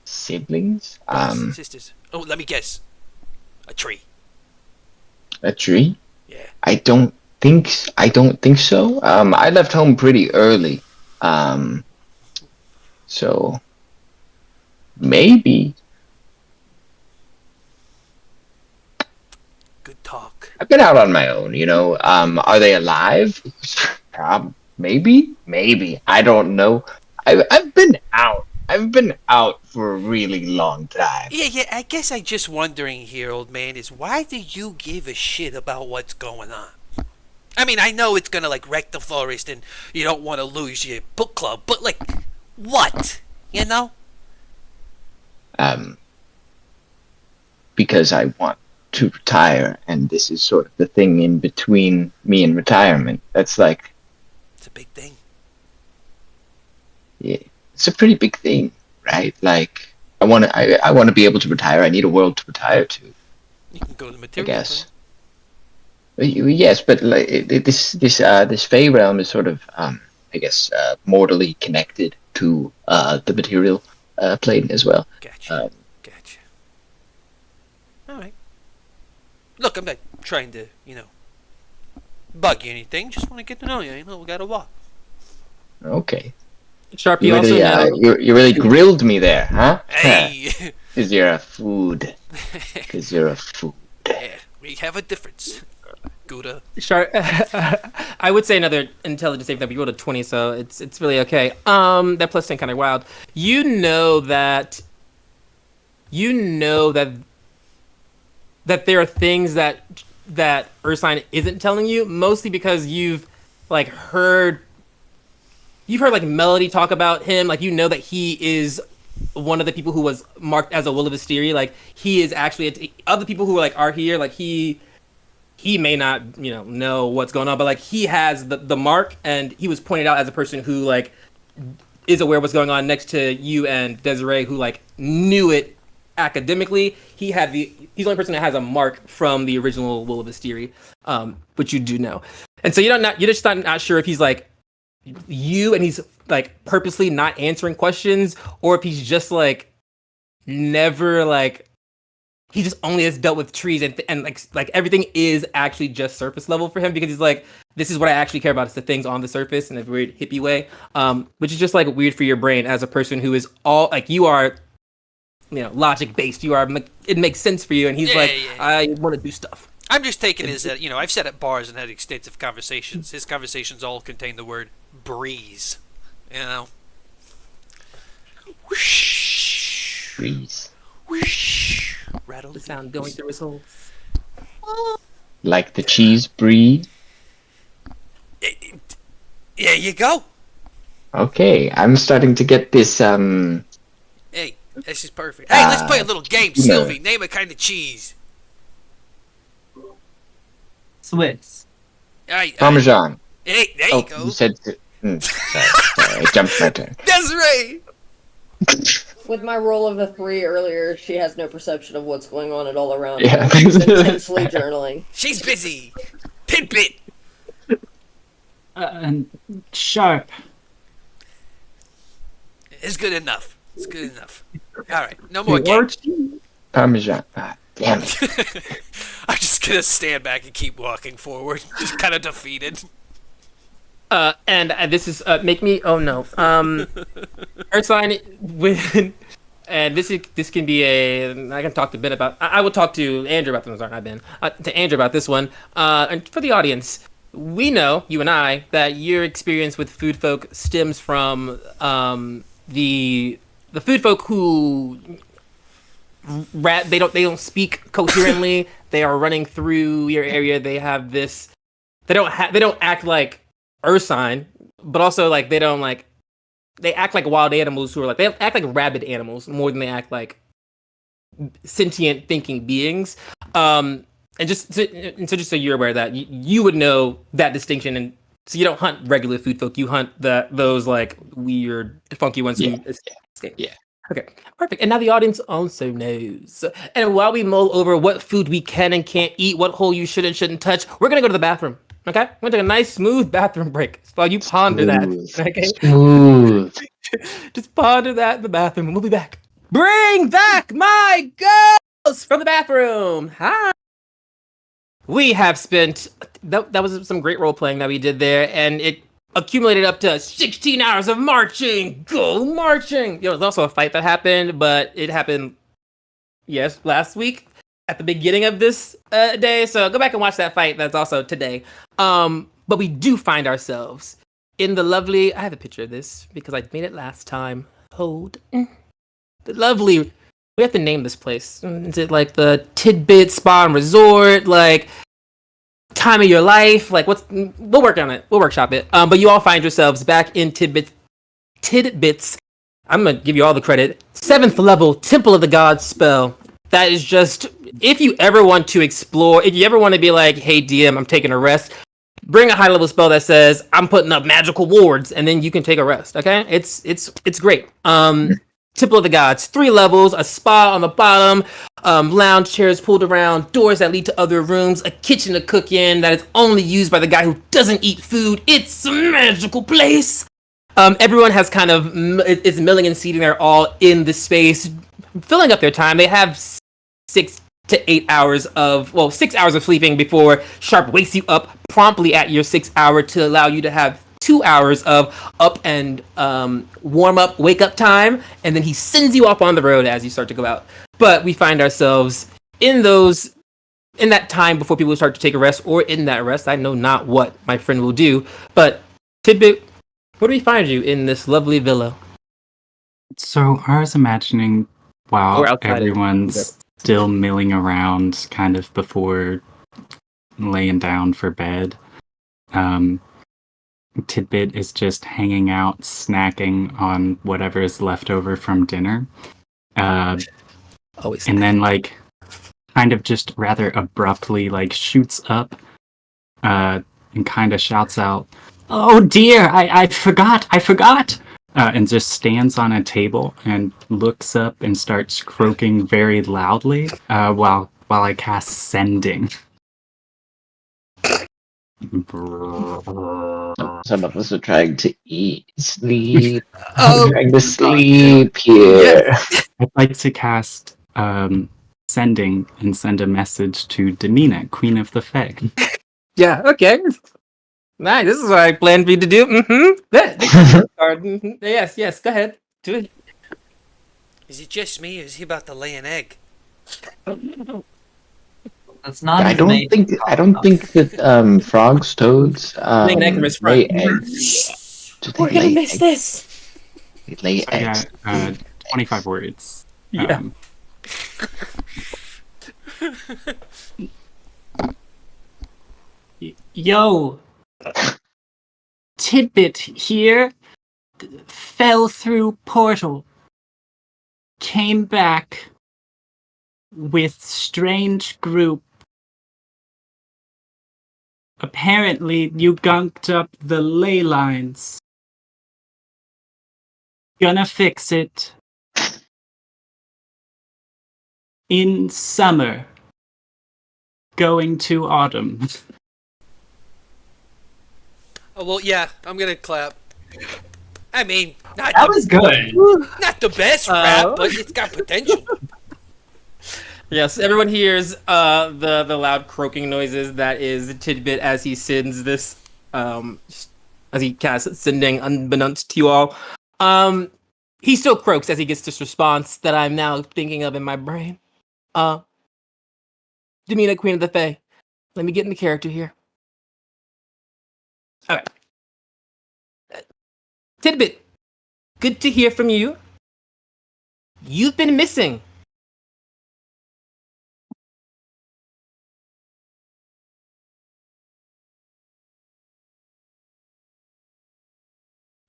Siblings? Brothers, sisters? Oh, let me guess. A tree. A tree? Yeah. I don't think so. I left home pretty early. So maybe Good talk. I've been out on my own, are they alive? Maybe. I don't know. I've been out. I've been out for a really long time. Yeah, I guess I'm just wondering here, old man, is why do you give a shit about what's going on? I mean, I know it's gonna, wreck the forest and you don't want to lose your book club, but, what? Because I want to retire, and this is sort of the thing in between me and retirement. That's It's a big thing. yeah, it's a pretty big thing, right? I want to be able to retire. I need a world to retire to. You can go to the I material guess. Yes, but like this Fey realm is sort of I guess mortally connected to the material plane as well. Gotcha. Gotcha. All right. Look, I'm not trying to, bug you or anything. Just want to get to know you. We gotta walk. Okay. Sharp, You you also really know. you really grilled me there, huh? Hey. Cause you're a food. Cause you're a food. Yeah, we have a difference. Gouda. Sharp, I would say another intelligence save that we rolled a 20, so it's really okay. That plus 10 kind of wild. You know that there are things that Ursine isn't telling you, mostly because you've heard like Melody talk about him. Like, you know that he is one of the people who was marked as a Will of Hysteria. Like, he is actually other people who are here. Like, he may not know what's going on, but like he has the mark, and he was pointed out as a person who is aware of what's going on next to you and Desiree, who knew it academically. He's the only person that has a mark from the original Will of Hysteria, which you do know. And so you're just not sure if he's you and he's purposely not answering questions, or if he's just never he just only has dealt with trees, and everything is actually just surface level for him, because he's this is what I actually care about. It's the things on the surface in a weird hippie way, which is just weird for your brain as a person who is all you are, logic based. You are, it makes sense for you, and he's I want to do stuff. I'm just taking it as that, I've sat at bars and had extensive conversations. His conversations all contain the word breeze. Whoosh. Breeze. Whoosh. Rattle The sound going through his whole. Like the cheese brie. There you go. Okay, I'm starting to get this Hey, this is perfect. Hey, let's play a little game, Sylvie. Name a kind of cheese. Swiss. Parmesan. Hey, there you go. You said sorry, I jumped my turn. Desiree. With my roll of a 3 earlier, she has no perception of what's going on at all around Yeah. her. She's intensely journaling. She's busy. Pit. And Sharp. It's good enough. All right, no more games. Parmesan. Damn it. I'm just gonna stand back and keep walking forward, just kind of defeated. And this is make me. Oh no. Ursine with. And this can be I can talk to Ben about. I will talk to Andrew about this. Not Ben. To Andrew about this one. And for the audience, we know, you and I, that your experience with food folk stems from the food folk who they don't speak coherently. They are running through your area. They have this. They don't act like Ursine, but also they act like wild animals who are they act like rabid animals more than they act like sentient thinking beings. And just so you're aware of that, you would know that distinction, and so you don't hunt regular food folk. You hunt those weird, funky ones. Yeah. Who escape. Yeah. Okay, perfect. And now the audience also knows. And while we mull over what food we can and can't eat, what hole you should and shouldn't touch, we're gonna go to the bathroom. Okay, we're gonna take a nice, smooth bathroom break. So while you ponder that, okay? Smooth. Just ponder that in the bathroom, and we'll be back. Bring back my ghost from the bathroom. Hi. We have spent that was some great role playing that we did there, and it accumulated up to 16 hours of marching. Go marching. There was also a fight that happened, but it happened, yes, last week at the beginning of this day. So go back and watch that fight. That's also today. But we do find ourselves in the lovely. I have a picture of this because I made it last time. Hold. The lovely. We have to name this place. Is it the Tidbit Spa and Resort? Time of your life? We'll work on it. We'll workshop it. But you all find yourselves back in Tidbits. I'm gonna give you all the credit. 7th level Temple of the Gods spell. That is just, if you ever want to explore, if you ever want to be hey DM, I'm taking a rest, bring a high level spell that says I'm putting up magical wards, and then you can take a rest. Okay, it's great. Temple of the Gods, 3 levels, a spa on the bottom, lounge chairs pulled around, doors that lead to other rooms, a kitchen to cook in that is only used by the guy who doesn't eat food. It's a magical place. Everyone has kind of is milling and seating there, all in the space, filling up their time. They have 6 to 8 hours of 6 hours of sleeping before Sharp wakes you up promptly at your 6th hour to allow you to have 2 hours of up and warm up, wake up time, and then he sends you off on the road as you start to go out. But we find ourselves in that time before people start to take a rest, or in that rest. I know not what my friend will do, but Tidbit, where do we find you in this lovely villa? So I was imagining while Or outside of it. everyone's still milling around kind of before laying down for bed, Tidbit is just hanging out, snacking on whatever is left over from dinner. Always. And then, like, kind of just rather abruptly, like, shoots up and kind of shouts out, "Oh dear, I forgot! And just stands on a table and looks up and starts croaking very loudly while I cast Sending. Some of us are trying to sleep. Oh, I'm trying to sleep here. I'd like to cast Sending and send a message to Demina, Queen of the Fae. yeah, okay. Nice, this is what I planned for you to do. Yes, go ahead. Do it. Is it just me, or is he about to lay an egg? That's not. I don't think that frogs, toads, Laying egg from his lay front. eggs. Do they We're gonna lay miss eggs? this. They lay I eggs. got 25 words. Yeah. Yo! Tidbit here fell through portal. Came back with strange group. Apparently you gunked up the ley lines. Gonna fix it. In summer. Going to autumn. Oh, well, yeah, I'm gonna clap. I mean, not That was good. the best rap, but it's got potential. Yes, everyone hears the loud croaking noises that is Tidbit as he sends this as he casts Sending unbeknownst to you all. He still croaks as he gets this response that I'm now thinking of in my brain. Demina, Queen of the Fae. Let me get into character here. Alright. Tidbit, good to hear from you. You've been missing.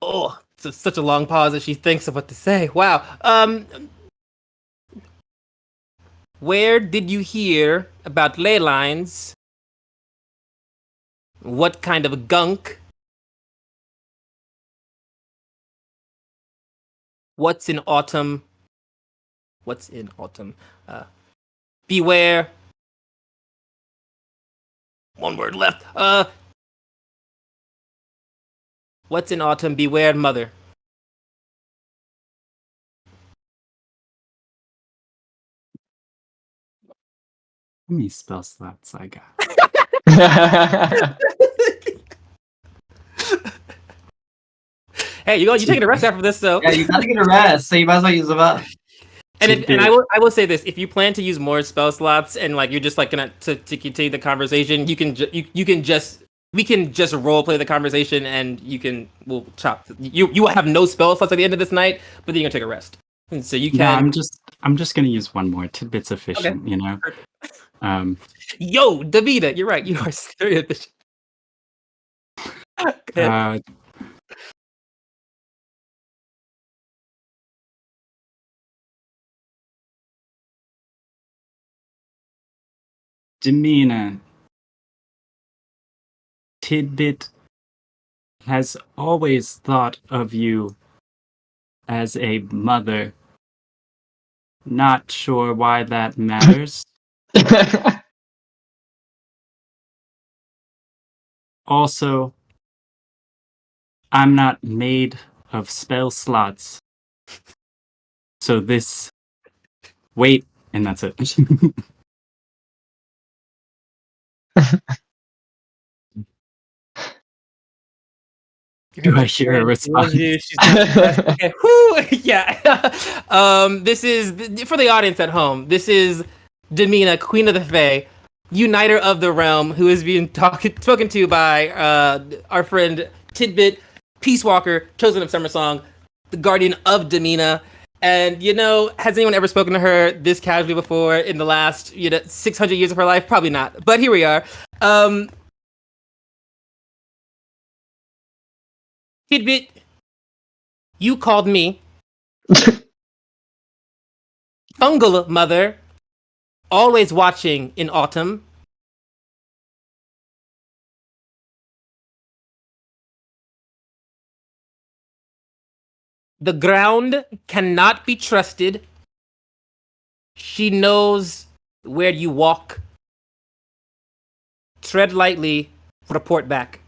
Oh, it's such a long pause as she thinks of what to say. Wow. Where did you hear about ley lines? What kind of gunk? What's in autumn? Beware. One word left. What's in autumn? Beware, mother. How many spell slots I got? Hey, you taking a rest after this, though. Yeah, you gotta get a rest, so you might as well use them up. And I will say this: if you plan to use more spell slots and like you're just like gonna to continue the conversation, we can just role play the conversation and we'll chop. You will have no spell slots at the end of this night, but then you're gonna take a rest, and so you No, can. I'm just gonna use one more. Tidbit's efficient, you know. Yo, Davida, you're right. You are very efficient. Go ahead. Demina. Tidbit has always thought of you as a mother Not sure why that matters. Also, I'm not made of spell slots. So this... Wait, and that's it. Do I hear a response? Loves you. She's not okay. Whew. Yeah. This is for the audience at home. This is Demina, Queen of the Fae, Uniter of the Realm, who is being spoken to by our friend Tidbit, Peace Walker, Chosen of Summer Song, the Guardian of Demina. And has anyone ever spoken to her this casually before in the last 600 years of her life? Probably not. But here we are. Tidbit, you called me fungal mother, always watching in autumn. The ground cannot be trusted. She knows where you walk. Tread lightly, report back.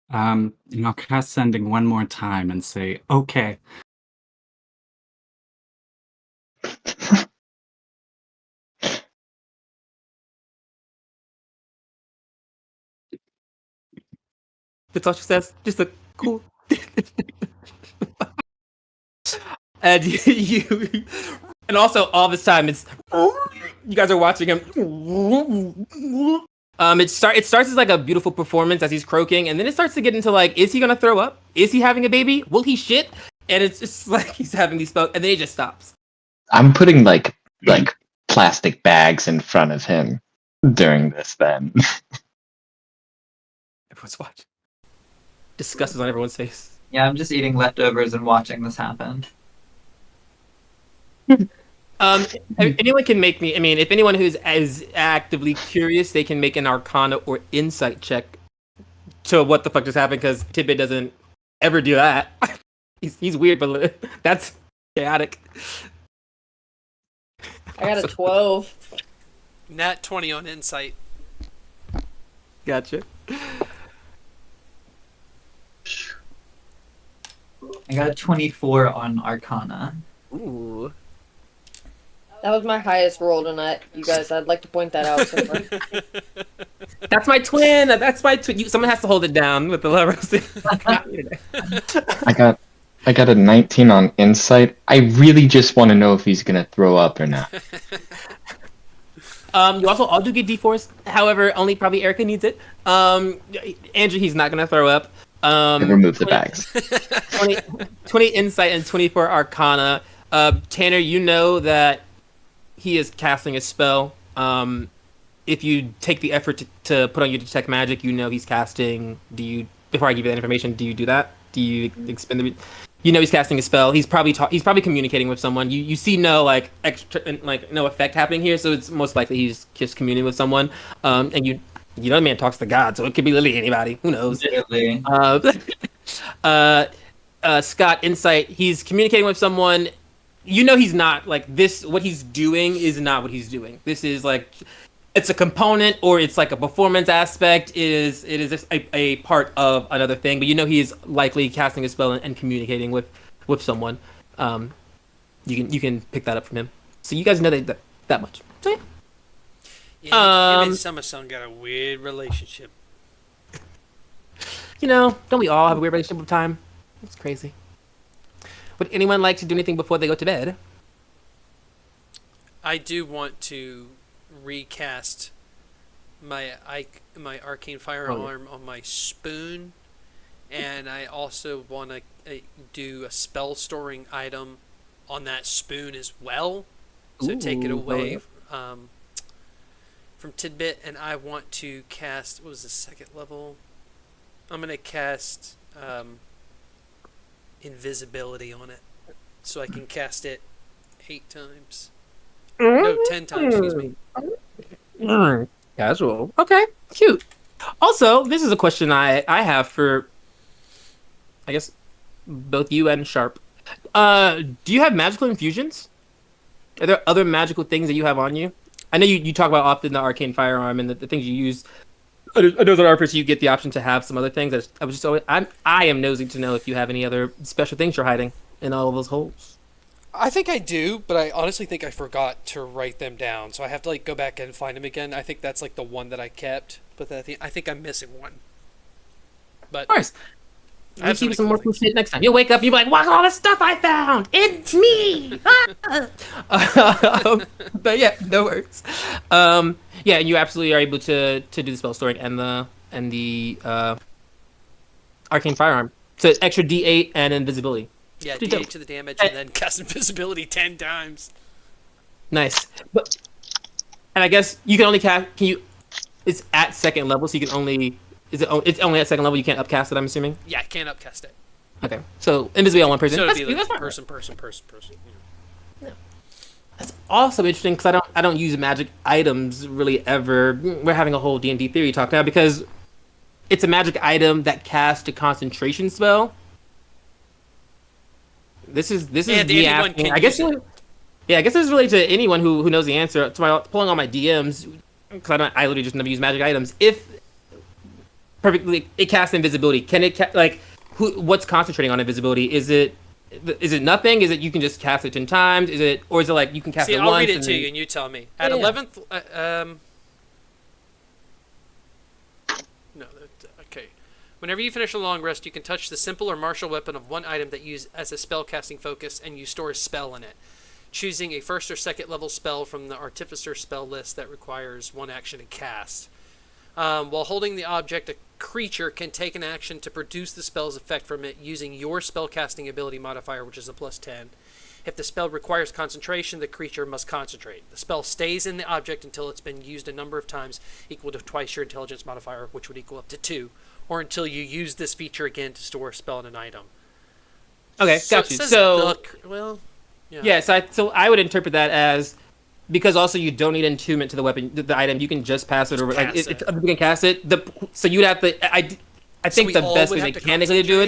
And I'll cast sending one more time and say, okay. That's all she says. Just a cool. And and also all this time it's you guys are watching him. It starts as like a beautiful performance as he's croaking, and then it starts to get into like, is he gonna throw up? Is he having a baby? Will he shit? And it's just like he's having these spells, and then he just stops. I'm putting like plastic bags in front of him during this. Then Everyone's watching. Disgust is on everyone's face. Yeah, I'm just eating leftovers and watching this happen. Anyone can make me. I mean, if anyone who's as actively curious, they can make an Arcana or Insight check to what the fuck just happened, because Tidbit doesn't ever do that. he's weird, but that's chaotic. I got a 12. Nat 20 on insight. Gotcha. I got a 24 on Arcana. Ooh. That was my highest roll tonight, you guys. I'd like to point that out. That's my twin. That's my twin. Someone has to hold it down with the levers. I got a 19 on insight. I really just want to know if he's gonna throw up or not. You also all do get D4s. However, only probably Erica needs it. Andrew, he's not gonna throw up. Remove the bags. 20 insight and 24 Arcana. Tanner, you know that he is casting a spell. If you take the effort to put on your detect magic, you know he's casting. Before I give you that information, do you do that? Do you expend the? You know he's casting a spell. He's probably communicating with someone. You see no like extra no effect happening here, so it's most likely he's just communing with someone. And you know the man talks to God, so it could be literally anybody. Who knows? Literally. Scott, insight. He's communicating with someone. You know he's not like this. What he's doing is not what he's doing. This is like, it's a component, or it's like a performance aspect. It is just a part of another thing. But you know he is likely casting a spell and communicating with someone. You can pick that up from him. So you guys know that much. So yeah. Yeah, him and Summer Sun got a weird relationship. Don't we all have a weird relationship with time? It's crazy. Would anyone like to do anything before they go to bed? I do want to recast my arcane firearm on my spoon, and I also want to do a spell storing item on that spoon as well. So take it away from Tidbit, and I want to cast, what was the second level? I'm going to cast invisibility on it, so I can cast it 8 times. No, 10 times, excuse me. Casual. Okay, cute. Also, this is a question I have for I guess both you and Sharp. Do you have magical infusions? Are there other magical things that you have on you? I know you talk about often the arcane firearm and the things you use. I know that RPG you get the option to have some other things. I was just always I am nosy to know if you have any other special things you're hiding in all of those holes. I think I do, but I honestly think I forgot to write them down, so I have to like go back and find them again. I think that's like the one that I kept, but I think I'm missing one. But Of course. I have We'll keep some some more cool cool things. shit next time. You'll wake up, you'll be like, "Look at all the stuff I found! It's me!" But yeah, no worries. Yeah, and you absolutely are able to do the spell storing and the arcane firearm. So extra D8 and invisibility. Yeah, Pretty D8 dope. to the damage and then cast invisibility 10 times. Nice. And I guess you can only cast. Can you? It's at second level, so you can only. It's only at second level. You can't upcast it. I'm assuming. Yeah, I can't upcast it. Okay. So invisibility on one person. So it'd That's, be like that's fine. person. That's also interesting because I don't use magic items really ever. We're having a whole D&D theory talk now because it's a magic item that casts a concentration spell. This is And me anyone asking. can I guess use it. yeah, I guess this is related to anyone who knows the answer. To pulling on my DMs because I literally just never use magic items. If perfectly it casts invisibility, can it like what's concentrating on invisibility? Is it nothing? Is it you can just cast it 10 times? Is it or is it like you can cast See, it I'll once? read it and to then- you and you tell me. At Yeah. 11th... no, okay. Whenever you finish a long rest, you can touch the simple or martial weapon of one item that you use as a spell-casting focus, and you store a spell in it, choosing a first or second level spell from the Artificer spell list that requires one action to cast. While holding the object, a creature can take an action to produce the spell's effect from it using your spellcasting ability modifier, which is a +10. If the spell requires concentration, the creature must concentrate. The spell stays in the object until it's been used a number of times, equal to twice your intelligence modifier, which would equal up to 2, or until you use this feature again to store a spell in an item. Okay, So got it you. says So well, yeah, so I would interpret that as because also you don't need attunement to the weapon, the item. You can just pass it, or like pass if it. you can cast it. So you'd have to. I think we the all best would way have to mechanically to do it.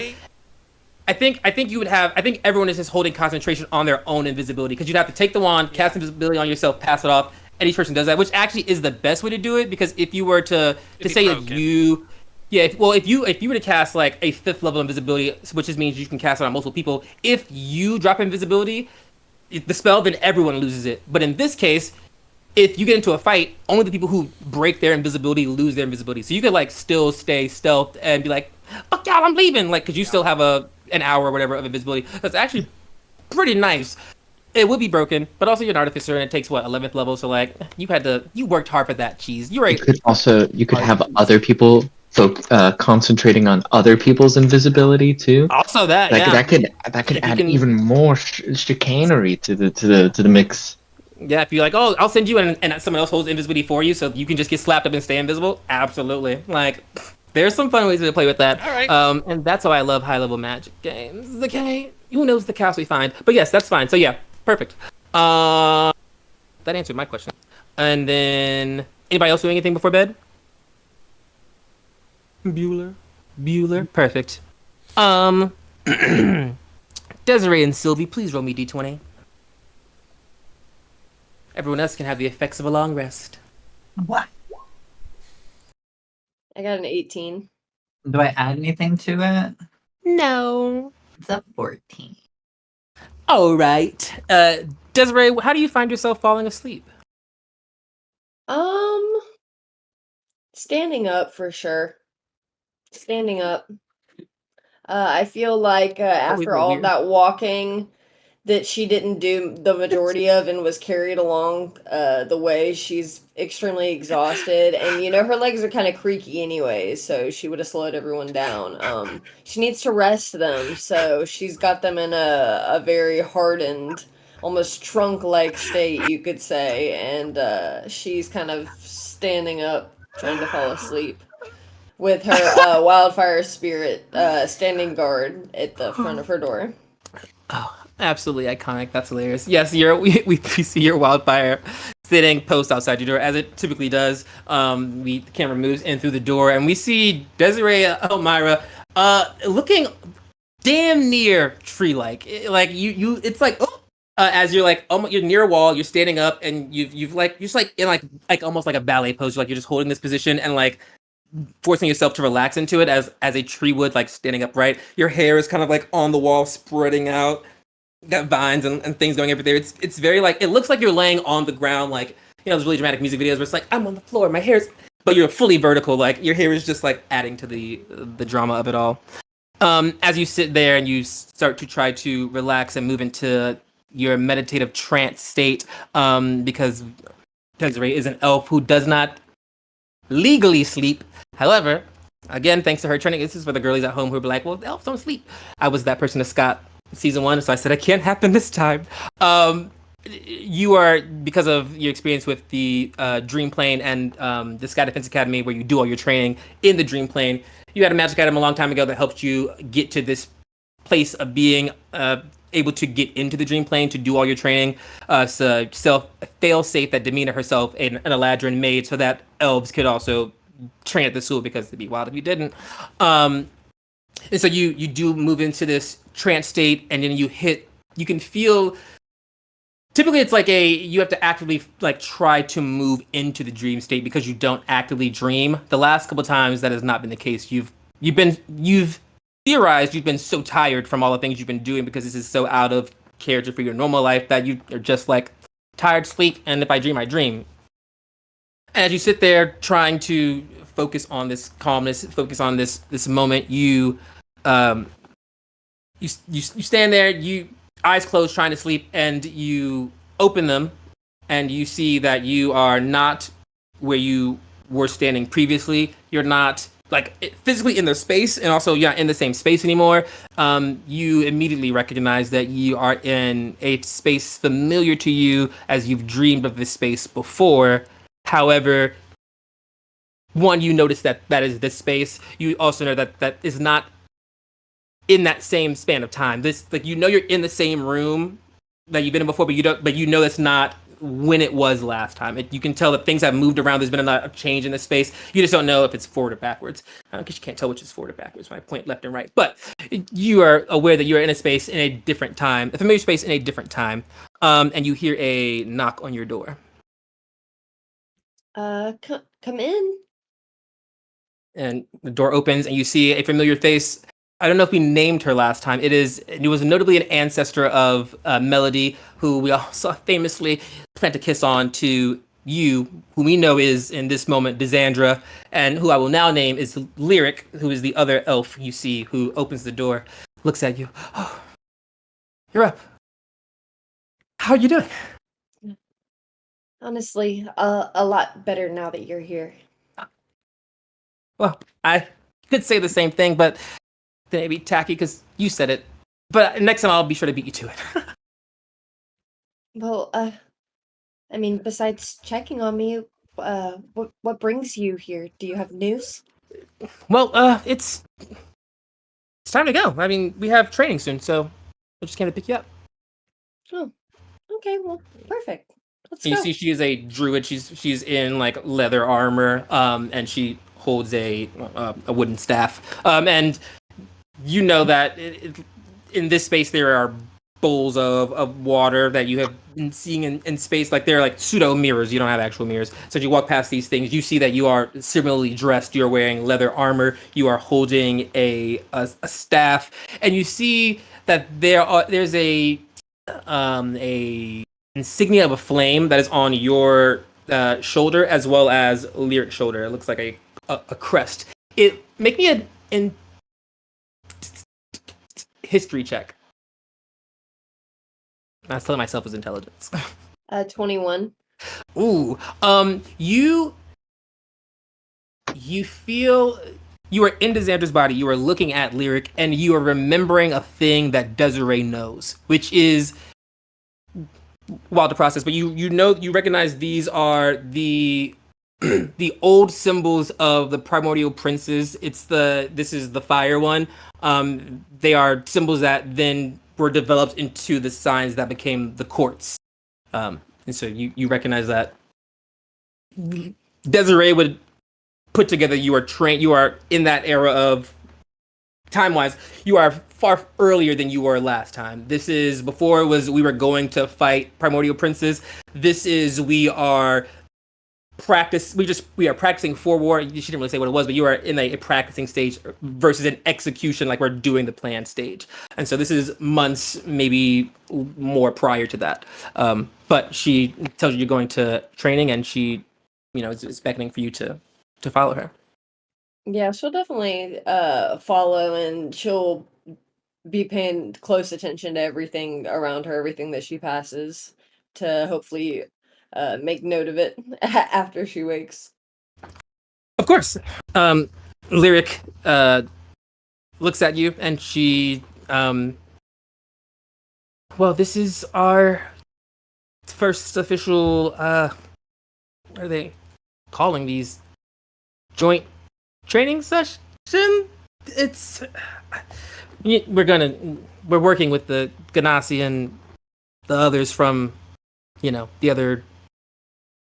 concentrate? I think you would have. I think everyone is just holding concentration on their own invisibility because you'd have to take the wand, cast invisibility on yourself, pass it off, and each person does that, which actually is the best way to do it because if you were to be say broken. you. Yeah, if you were to cast like a 5th level invisibility, which just means you can cast it on multiple people, if you drop invisibility, the spell, then everyone loses it. But in this case, if you get into a fight, only the people who break their invisibility lose their invisibility. So you could like still stay stealthed and be like, "Fuck y'all, I'm leaving," like because you still have an hour or whatever of invisibility. That's actually pretty nice. It would be broken, but also you're an artificer and it takes what 11th level. So like you worked hard for that, cheese. You're right. You could have other people concentrating on other people's invisibility too. Also that Like yeah. that could If you add can- even more chicanery to the mix. Yeah, if you're like, oh, I'll send you and someone else holds invisibility for you, so you can just get slapped up and stay invisible. Absolutely, like there's some fun ways to play with that. All right. And that's why I love high level magic games. Okay, who knows the chaos we find? But yes, that's fine. So yeah, perfect. That answered my question. And then anybody else doing anything before bed? Bueller, perfect. Desiree and Sylvie, please roll me d20. Everyone else can have the effects of a long rest. What? I got an 18. Do I add anything to it? No. It's a 14. All right. Desiree, how do you find yourself falling asleep? Standing up for sure. Standing up. I feel like after all weird. that walking that she didn't do the majority of and was carried along the way, she's extremely exhausted, and her legs are kind of creaky anyways, so she would have slowed everyone down. She needs to rest them, so she's got them in a very hardened, almost trunk-like state, you could say, and she's kind of standing up, trying to fall asleep, with her wildfire spirit standing guard at the front of her door. Oh, absolutely iconic. That's hilarious. Yes, we see your wildfire sitting post outside your door, as it typically does. The camera moves in through the door, and we see Desiree Elmira looking damn near tree-like. Like it's like as you're like almost you're near a wall, you're standing up, and you've like you're just like in like almost like a ballet pose. Like you're just holding this position and like forcing yourself to relax into it as a tree would, like standing upright. Your hair is kind of like on the wall, spreading out. Got vines and things going everywhere. It's very like it looks like you're laying on the ground, like those really dramatic music videos where it's like I'm on the floor, my hair's, but you're fully vertical, like your hair is just like adding to the drama of it all. As you sit there and you start to try to relax and move into your meditative trance state, because Desiree is an elf who does not legally sleep. However, again, thanks to her training, this is for the girlies at home who are like, well, elves don't sleep. I was that person to Scott season 1, so I said it can't happen this time. You are, because of your experience with the dream plane and the Sky Defense Academy, where you do all your training in the dream plane, you had a magic item a long time ago that helped you get to this place of being able to get into the dream plane to do all your training. So fail safe that Demeanor herself and Eladrin made so that elves could also train at the school, because it'd be wild if you didn't. And so you do move into this trance state, and then you can feel. Typically, it's like you have to actively like try to move into the dream state because you don't actively dream. The last couple times that has not been the case. You've theorized you've been so tired from all the things you've been doing because this is so out of character for your normal life that you are just like tired, sleep, and if I dream, I dream. And as you sit there trying to focus on this calmness, focus on this moment, you stand there, you eyes closed, trying to sleep, and you open them, and you see that you are not where you were standing previously. You're not like physically in the space, and also you're not in the same space anymore. You immediately recognize that you are in a space familiar to you as you've dreamed of this space before. However, one, you notice that is this space. You also know that is not in that same span of time. This, like, you're in the same room that you've been in before, but you don't. But you know that's not when it was last time. You can tell that things have moved around. There's been a lot of change in the space. You just don't know if it's forward or backwards. I guess you can't tell which is forward or backwards when I point left and right. But you are aware that you're in a space in a different time, a familiar space in a different time. And you hear a knock on your door. Come in. And the door opens, and you see a familiar face. I don't know if we named her last time. It was notably an ancestor of Melody, who we also famously plant a kiss on to you, who we know is, in this moment, Desandra, and who I will now name is Lyric, who is the other elf you see, who opens the door, looks at you. Oh, you're up. How are you doing? Honestly, a lot better now that you're here. Well, I could say the same thing, but then it'd be tacky because you said it. But next time I'll be sure to beat you to it. Well, I mean, besides checking on me, what brings you here? Do you have news? Well, it's time to go. I mean, we have training soon, so I just came to pick you up. Oh, okay. Well, perfect. Let's You go. see, she is a druid. She's in like leather armor, and she holds a wooden staff. And you know that in this space there are bowls of water that you have been seeing in space. Like they're like pseudo mirrors. You don't have actual mirrors. So as you walk past these things, you see that you are similarly dressed. You're wearing leather armor. You are holding a staff, and you see that there's a insignia of a flame that is on your shoulder as well as Lyric's shoulder. It looks like a crest. Make me an history check. I was telling myself it was intelligence. 21. Ooh. You feel you are in Desandra's body. You are looking at Lyric, and you are remembering a thing that Desiree knows, which is wild to process. But you recognize these are the the old symbols of the primordial princes. This is the fire one. They are symbols that then were developed into the signs that became the courts. And so you recognize that Desiree would put together. You are trained. You are in that era of time-wise. You are far earlier than you were last time. This is before it was we were going to fight primordial princes. This is we are practicing for war. You shouldn't really say what it was, but you are in a practicing stage versus an execution, like we're doing the plan stage. And so this is months, maybe more prior to that. But she tells you you're going to training, and she, is beckoning for you to follow her. Yeah, she'll definitely follow, and she'll be paying close attention to everything around her, everything that she passes, to hopefully make note of it after she wakes. Of course. Lyric looks at you, and she, well, this is our first official, what are they calling these? Joint training session? It's, we're working with the Ganassi and the others from, the other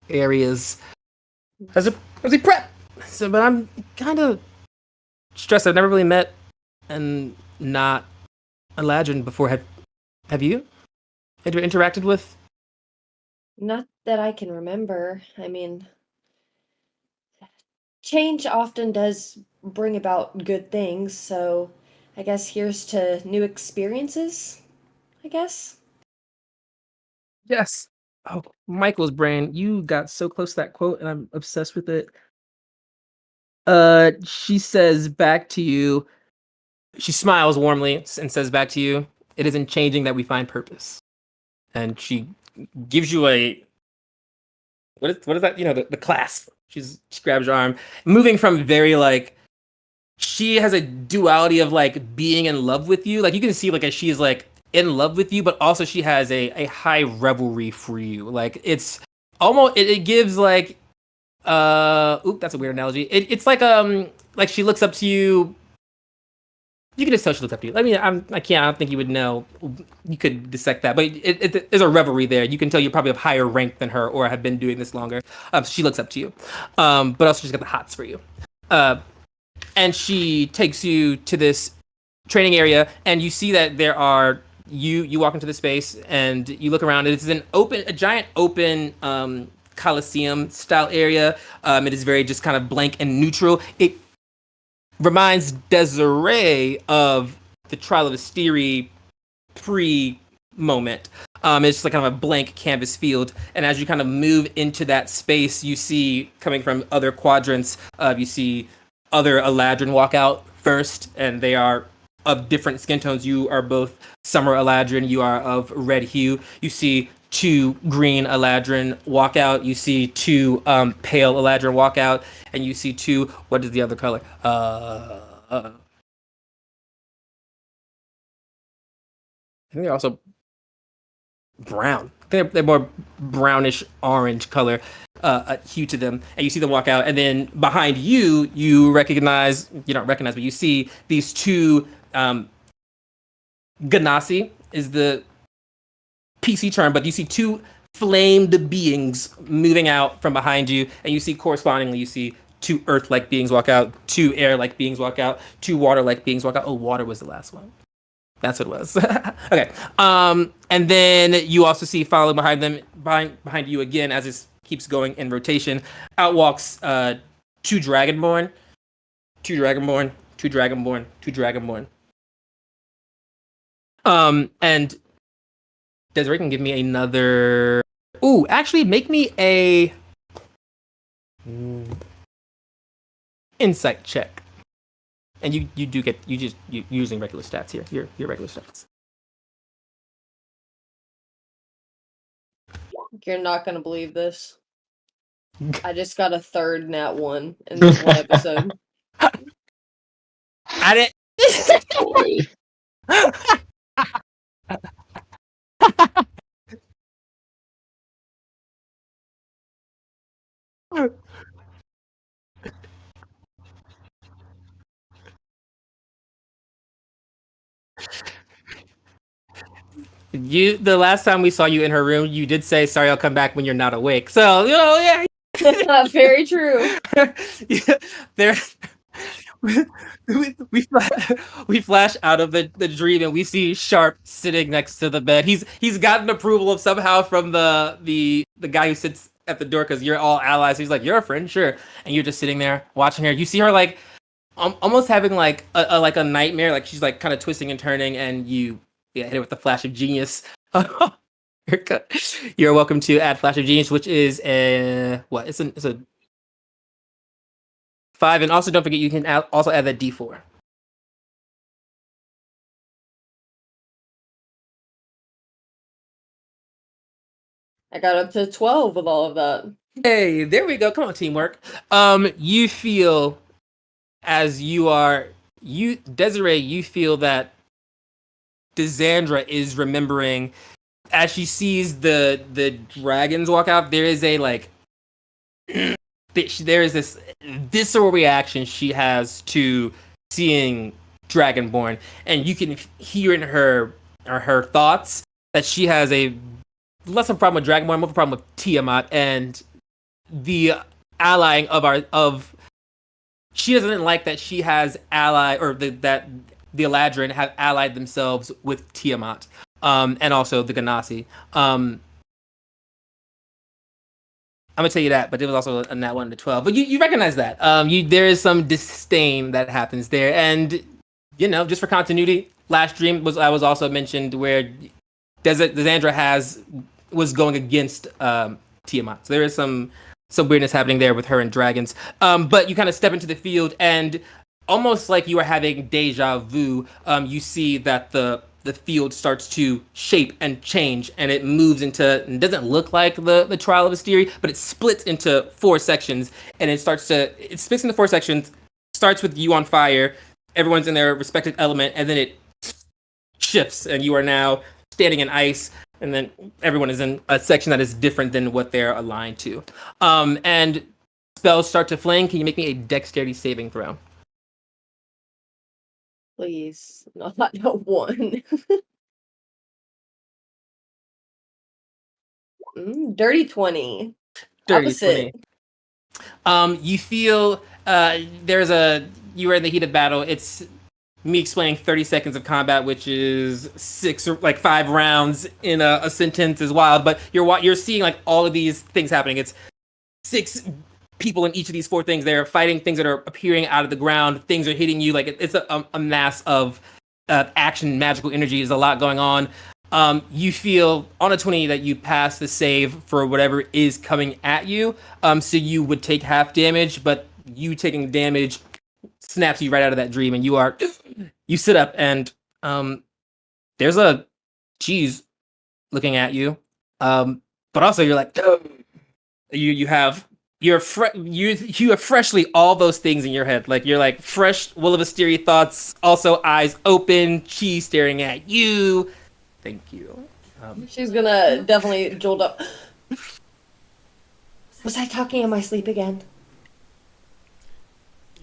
areas as a prep. So, but I'm kind of stressed. I've never really met and not a legend before. Have you? Had you interacted with? Not that I can remember. I mean, change often does bring about good things, so I guess here's to new experiences, I guess. Yes. Oh, Michael's brain. You got so close to that quote, and I'm obsessed with it. She says back to you. She smiles warmly and says back to you, "It isn't changing that we find purpose." And she gives you a what is that? The clasp. She grabs your arm, moving from very like she has a duality of like being in love with you. Like you can see like as she is like in love with you, but also she has a high revelry for you. Like it's almost it gives like that's a weird analogy. It's like she looks up to you. You can just tell she looks up to you. I mean, I don't think you would know. You could dissect that, but there's a revelry there. You can tell you're probably of higher rank than her or have been doing this longer. So she looks up to you. But also she's got the hots for you. And she takes you to this training area, and you see that there are, you walk into the space, and you look around. It's a giant open Coliseum style area. It is very just kind of blank and neutral. It reminds Desiree of the Trial of Asteri pre-moment. It's just like kind of a blank canvas field, and as you kind of move into that space, you see coming from other quadrants, you see other Eladrin walk out first, and they are of different skin tones. You are both Summer Eladrin, you are of red hue. You see two green Eladrin walk out, you see two pale Eladrin walk out, and you see two, what is the other color? I think they're also brown. I think they're more brownish orange color hue to them, and you see them walk out, and then behind you don't recognize, but you see these two Ganassi is the PC term, but you see two flamed beings moving out from behind you, and you see correspondingly, you see two earth-like beings walk out, two air-like beings walk out, two water-like beings walk out. Oh, water was the last one. That's what it was. Okay. And then you also see following behind them, behind you again, as this keeps going in rotation, out walks two Dragonborn, two Dragonborn, two Dragonborn, two Dragonborn. And Desiree can give me another. Ooh, actually, make me a insight check. And you do get you're using regular stats here. Your regular stats. You're not gonna believe this. I just got a third nat 1 in this one episode. I didn't. The last time we saw you in her room, you did say, "Sorry, I'll come back when you're not awake." So yeah. Very true. Yeah, there. we flash out of the dream and we see Sharp sitting next to the bed. He's gotten approval of somehow from the guy who sits at the door because you're all allies. He's like, "You're a friend, sure," and you're just sitting there watching her. You see her like almost having like a nightmare, like she's like kind of twisting and turning, and you hit it with the flash of genius. You're welcome to add flash of genius, which is a what? It's a 5, and also don't forget you can also add that D4. I got up to 12 with all of that. Hey, there we go. Come on, teamwork. You feel as Desiree, you feel that Desandra is remembering as she sees the dragons walk out. There is a like, there is this visceral reaction she has to seeing Dragonborn, and you can hear in her thoughts that she has a less of a problem with Dragonborn, more of a problem with Tiamat and the allying of. She doesn't like that she has that the Eladrin have allied themselves with Tiamat, and also the Ganassi. I'm gonna tell you that, but it was also a nat 1 to 12. But you recognize that. There is some disdain that happens there, and just for continuity, last dream was also mentioned where Desandra was going against Tiamat. So there is some weirdness happening there with her and dragons. But you kind of step into the field, and almost like you are having deja vu, you see that the field starts to shape and change, and it moves into, it doesn't look like the Trial of Asteri, but it splits into 4 sections, and it splits into 4 sections, starts with you on fire, everyone's in their respective element, and then it shifts, and you are now standing in ice, and then everyone is in a section that is different than what they're aligned to. And spells start to flame. Can you make me a dexterity saving throw? Please. Not no 1. Dirty 20. Dirty Opposite. 20. You feel you were in the heat of battle. It's me explaining 30 seconds of combat, which is 5 rounds in a sentence is wild, but you're seeing like all of these things happening. It's 6 people in each of these 4 things. They're fighting things that are appearing out of the ground. Things are hitting you. Like it's a mass of action, magical energy. There's a lot going on. You feel on a 20 that you pass the save for whatever is coming at you. So you would take half damage, but you taking damage snaps you right out of that dream, and you sit up, and there's a cheese looking at you, but also you're like you have freshly all those things in your head, like you're like fresh Will of Asteri thoughts, also eyes open, cheese staring at you. Thank you. She's gonna definitely jolt up. Was I talking in my sleep again?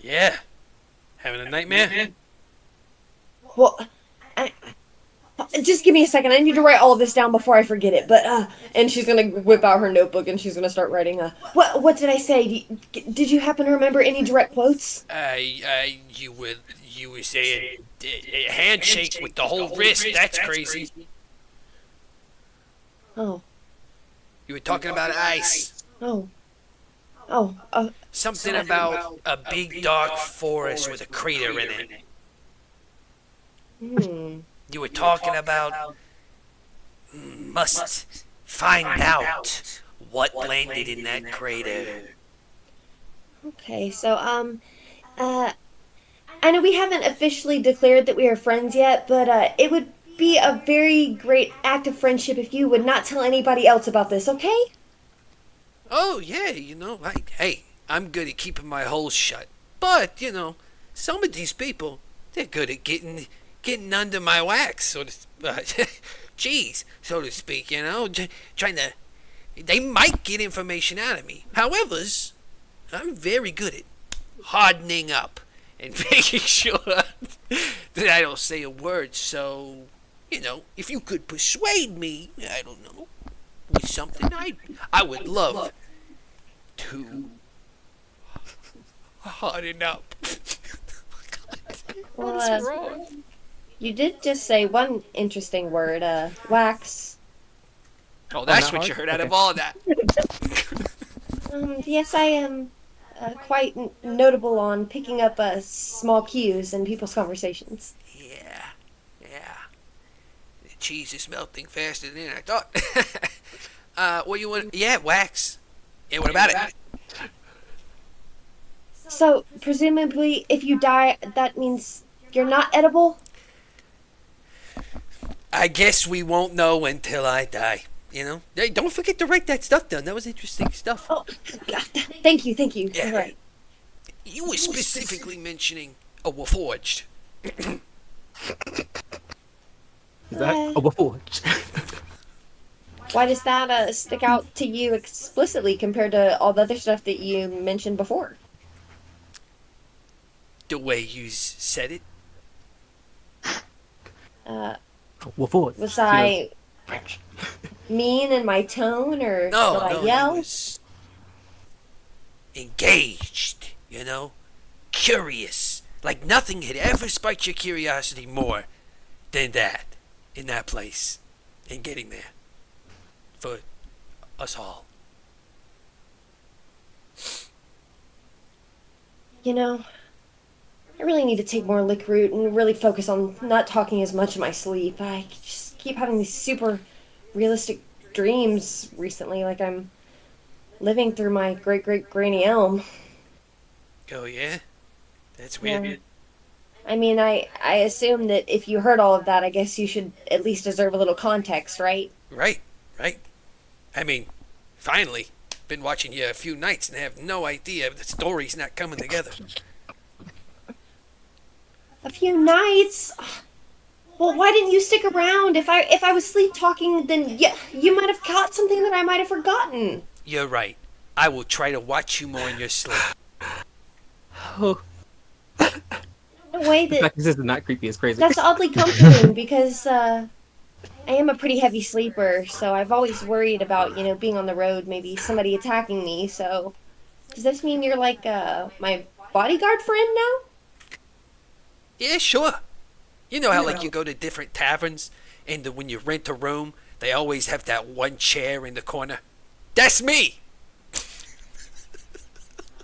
Yeah. Having a nightmare? Well, just give me a second. I need to write all of this down before I forget it. But and she's gonna whip out her notebook and she's gonna start writing. What did I say? Did you happen to remember any direct quotes? You were saying a handshake with the whole wrist. That's crazy. Oh. You were talking about ice. Oh. Something about a big dark forest with a crater in it. You were talking about must find out what landed in that crater. Okay, so I know we haven't officially declared that we are friends yet, but it would be a very great act of friendship if you would not tell anybody else about this, okay? Oh yeah, I'm good at keeping my holes shut. But, some of these people, they're good at getting under my wax, so to speak, trying to, they might get information out of me. However, I'm very good at hardening up and making sure that I don't say a word. So, if you could persuade me, I don't know, with something, I would love to harden up. Well, What is wrong? you did just say one interesting word, wax. Oh, that's not what hard? you heard out Okay. of all of that. Yes, I am quite notable on picking up small cues in people's conversations. Yeah, yeah. The cheese is melting faster than I thought. What you want? Yeah, wax. Yeah, what about it? So, presumably, if you die, that means you're not edible? I guess we won't know until I die. You know? Hey, don't forget to write that stuff down. That was interesting stuff. Oh, God. Thank you. Yeah. You're right. You were specifically mentioning a Warforged. Is that a Warforged? Why does that stick out to you explicitly compared to all the other stuff that you mentioned before? The way you said it. Warforged. Was I mean in my tone, or did I No, yell? you was engaged, you know? Curious. Like nothing had ever spiked your curiosity more than that in that place and getting there. For us all. You know, I really need to take more lick root and really focus on not talking as much in my sleep. I just keep having these super realistic dreams recently, like I'm living through my great great granny elm. Oh, yeah? That's weird. Yeah. I mean, I assume that if you heard all of that, I guess you should at least deserve a little context, right? Right. I mean, finally. Been watching you a few nights and have no idea the story's not coming together. A few nights. Well, why didn't you stick around? If I was sleep talking, then you might have caught something that I might have forgotten. You're right. I will try to watch you more in your sleep. Oh, In a way the that fact this is not creepy is crazy. that's oddly comforting because I am a pretty heavy sleeper, so I've always worried about, being on the road, maybe somebody attacking me. So, does this mean you're like my bodyguard friend now? Yeah, sure. You know how, like, you go to different taverns, and when you rent a room, they always have that one chair in the corner? That's me!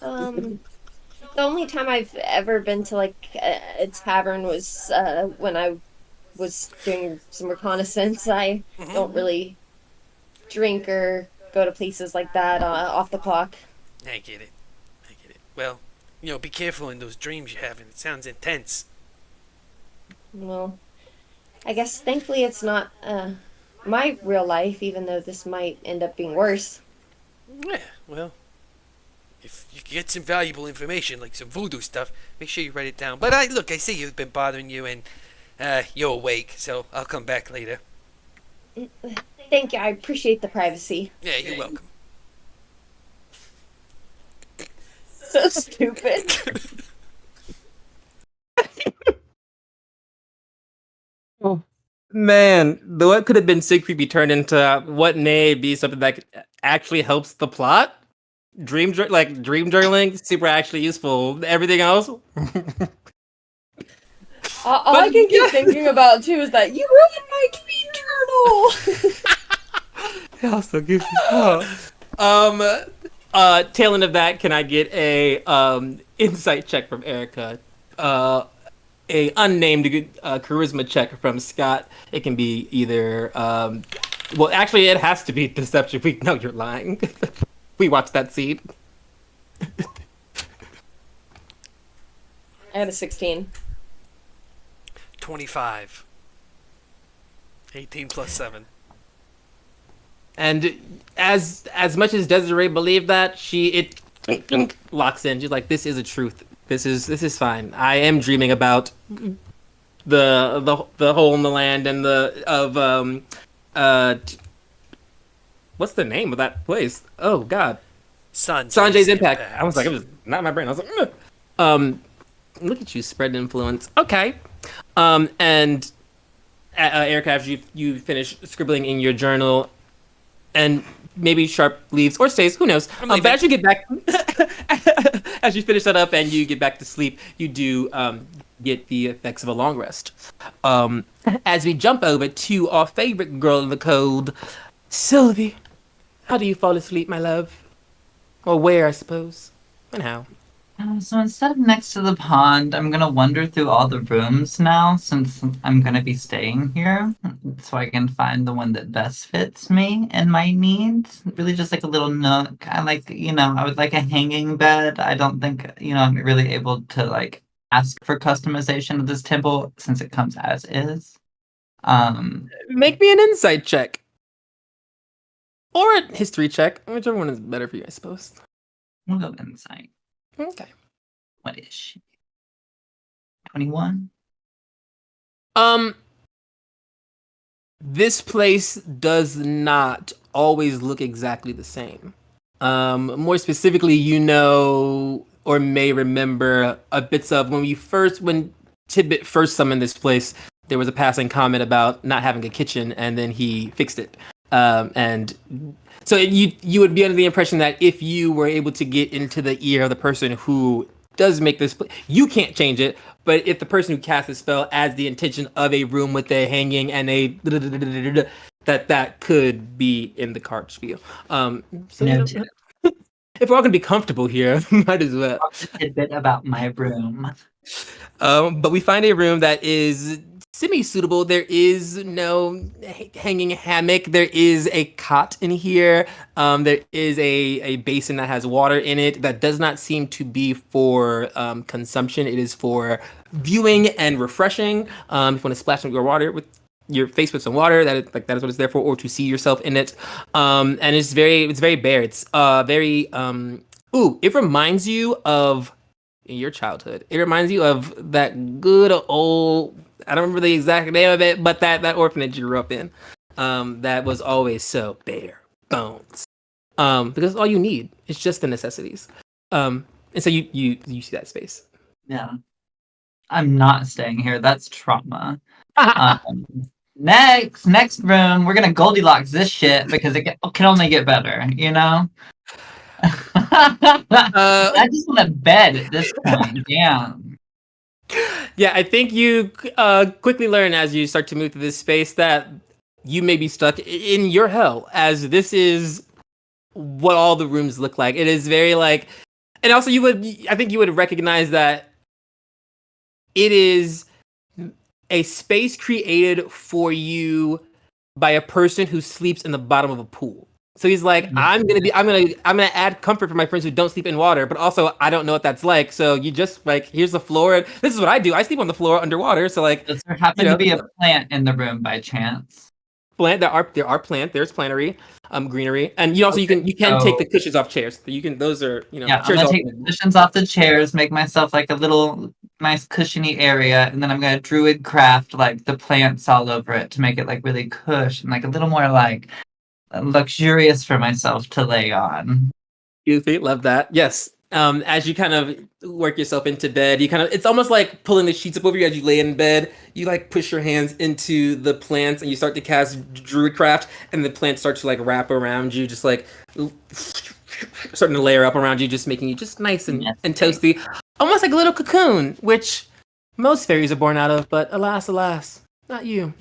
The only time I've ever been to like a tavern was when I was doing some reconnaissance. I don't really drink or go to places like that off the clock. I get it. Well, be careful in those dreams you're having. It sounds intense. Well, I guess thankfully it's not my real life, even though this might end up being worse. Yeah, well, if you get some valuable information, like some voodoo stuff, make sure you write it down. But I see you've been bothering you, and you're awake, so I'll come back later. Thank you. I appreciate the privacy. Yeah, you're welcome. So stupid. Oh, man, what could have been Siegfried be turned into what may be something that actually helps the plot? Dream journaling, super actually useful. Everything else, All I can keep thinking about too is that you ruined my dream journal. it also gives tail end of that, can I get a insight check from Erica? A unnamed charisma check from Scott. It can be either well, actually, it has to be deception. We know you're lying. We watched that scene. I had a 16. 25. 18 plus 7. And as much as Desiree believed that, it locks in. She's like, "This is a truth. This is fine. I am dreaming about the hole in the land and what's the name of that place? Oh God, Sanjay's Impact. I was like, it was not in my brain. I was like, ugh. Look at you spreading influence. Okay, and Erica, after you finish scribbling in your journal, and maybe Sharp leaves or stays, who knows? But as you get back, As you finish that up and you get back to sleep, you do get the effects of a long rest. As we jump over to our favorite girl in the cold, Sylvie. How do you fall asleep, my love? Or where, I suppose, and how? So instead of next to the pond, I'm gonna wander through all the rooms now, since I'm gonna be staying here, so I can find the one that best fits me and my needs. Really just like a little nook. I would like a hanging bed. I don't think, I'm really able to like ask for customization of this temple since it comes as is. Make me an insight check. Or a history check, whichever one is better for you, I suppose. We'll go insight. Okay. What is she? 21? This place does not always look exactly the same. More specifically, or may remember a bits of when Tidbit first summoned this place, there was a passing comment about not having a kitchen, and then he fixed it. And so you would be under the impression that if you were able to get into the ear of the person who does make this, you can't change it. But if the person who casts the spell adds the intention of a room with a hanging and a that could be in the cards for you. Noted. If we're all gonna be comfortable here, might as well. Talk a tidbit about my room. But we find a room that is semi-suitable. There is no hanging hammock. There is a cot in here. There is a basin that has water in it that does not seem to be for consumption. It is for viewing and refreshing. If you want to splash your water with your face with some water, that is what it's there for, or to see yourself in it. And it's very bare. It's very it reminds you of your childhood. It reminds you of that good old, I don't remember the exact name of it, but that orphanage you grew up in. That was always so bare bones. Because all you need is just the necessities. And so you see that space. Yeah. I'm not staying here. That's trauma. Next room, we're gonna Goldilocks this shit because it can only get better, I just want a bed at this point. Damn. Yeah, I think you quickly learn as you start to move through this space that you may be stuck in your hell, as this is what all the rooms look like. It is very and also I think you would recognize that it is a space created for you by a person who sleeps in the bottom of a pool. So he's like, I'm gonna add comfort for my friends who don't sleep in water, but also I don't know what that's like. So you just here's the floor. This is what I do. I sleep on the floor underwater. So does there happen to be a plant in the room by chance? Plant there are plant. There's plantery, greenery, and you can take the cushions off chairs. Those are Yeah, chairs I'm gonna take the cushions off the chairs, make myself like a little nice cushiony area, and then I'm gonna druid craft like the plants all over it to make it like really cush and like a little more like luxurious for myself to lay on. Goofy, love that. Yes. As you kind of work yourself into bed, it's almost like pulling the sheets up over you as you lay in bed. You push your hands into the plants and you start to cast Druidcraft, and the plants start to wrap around you, just starting to layer up around you, just making you just nice and toasty. Almost like a little cocoon, which most fairies are born out of, but alas, not you.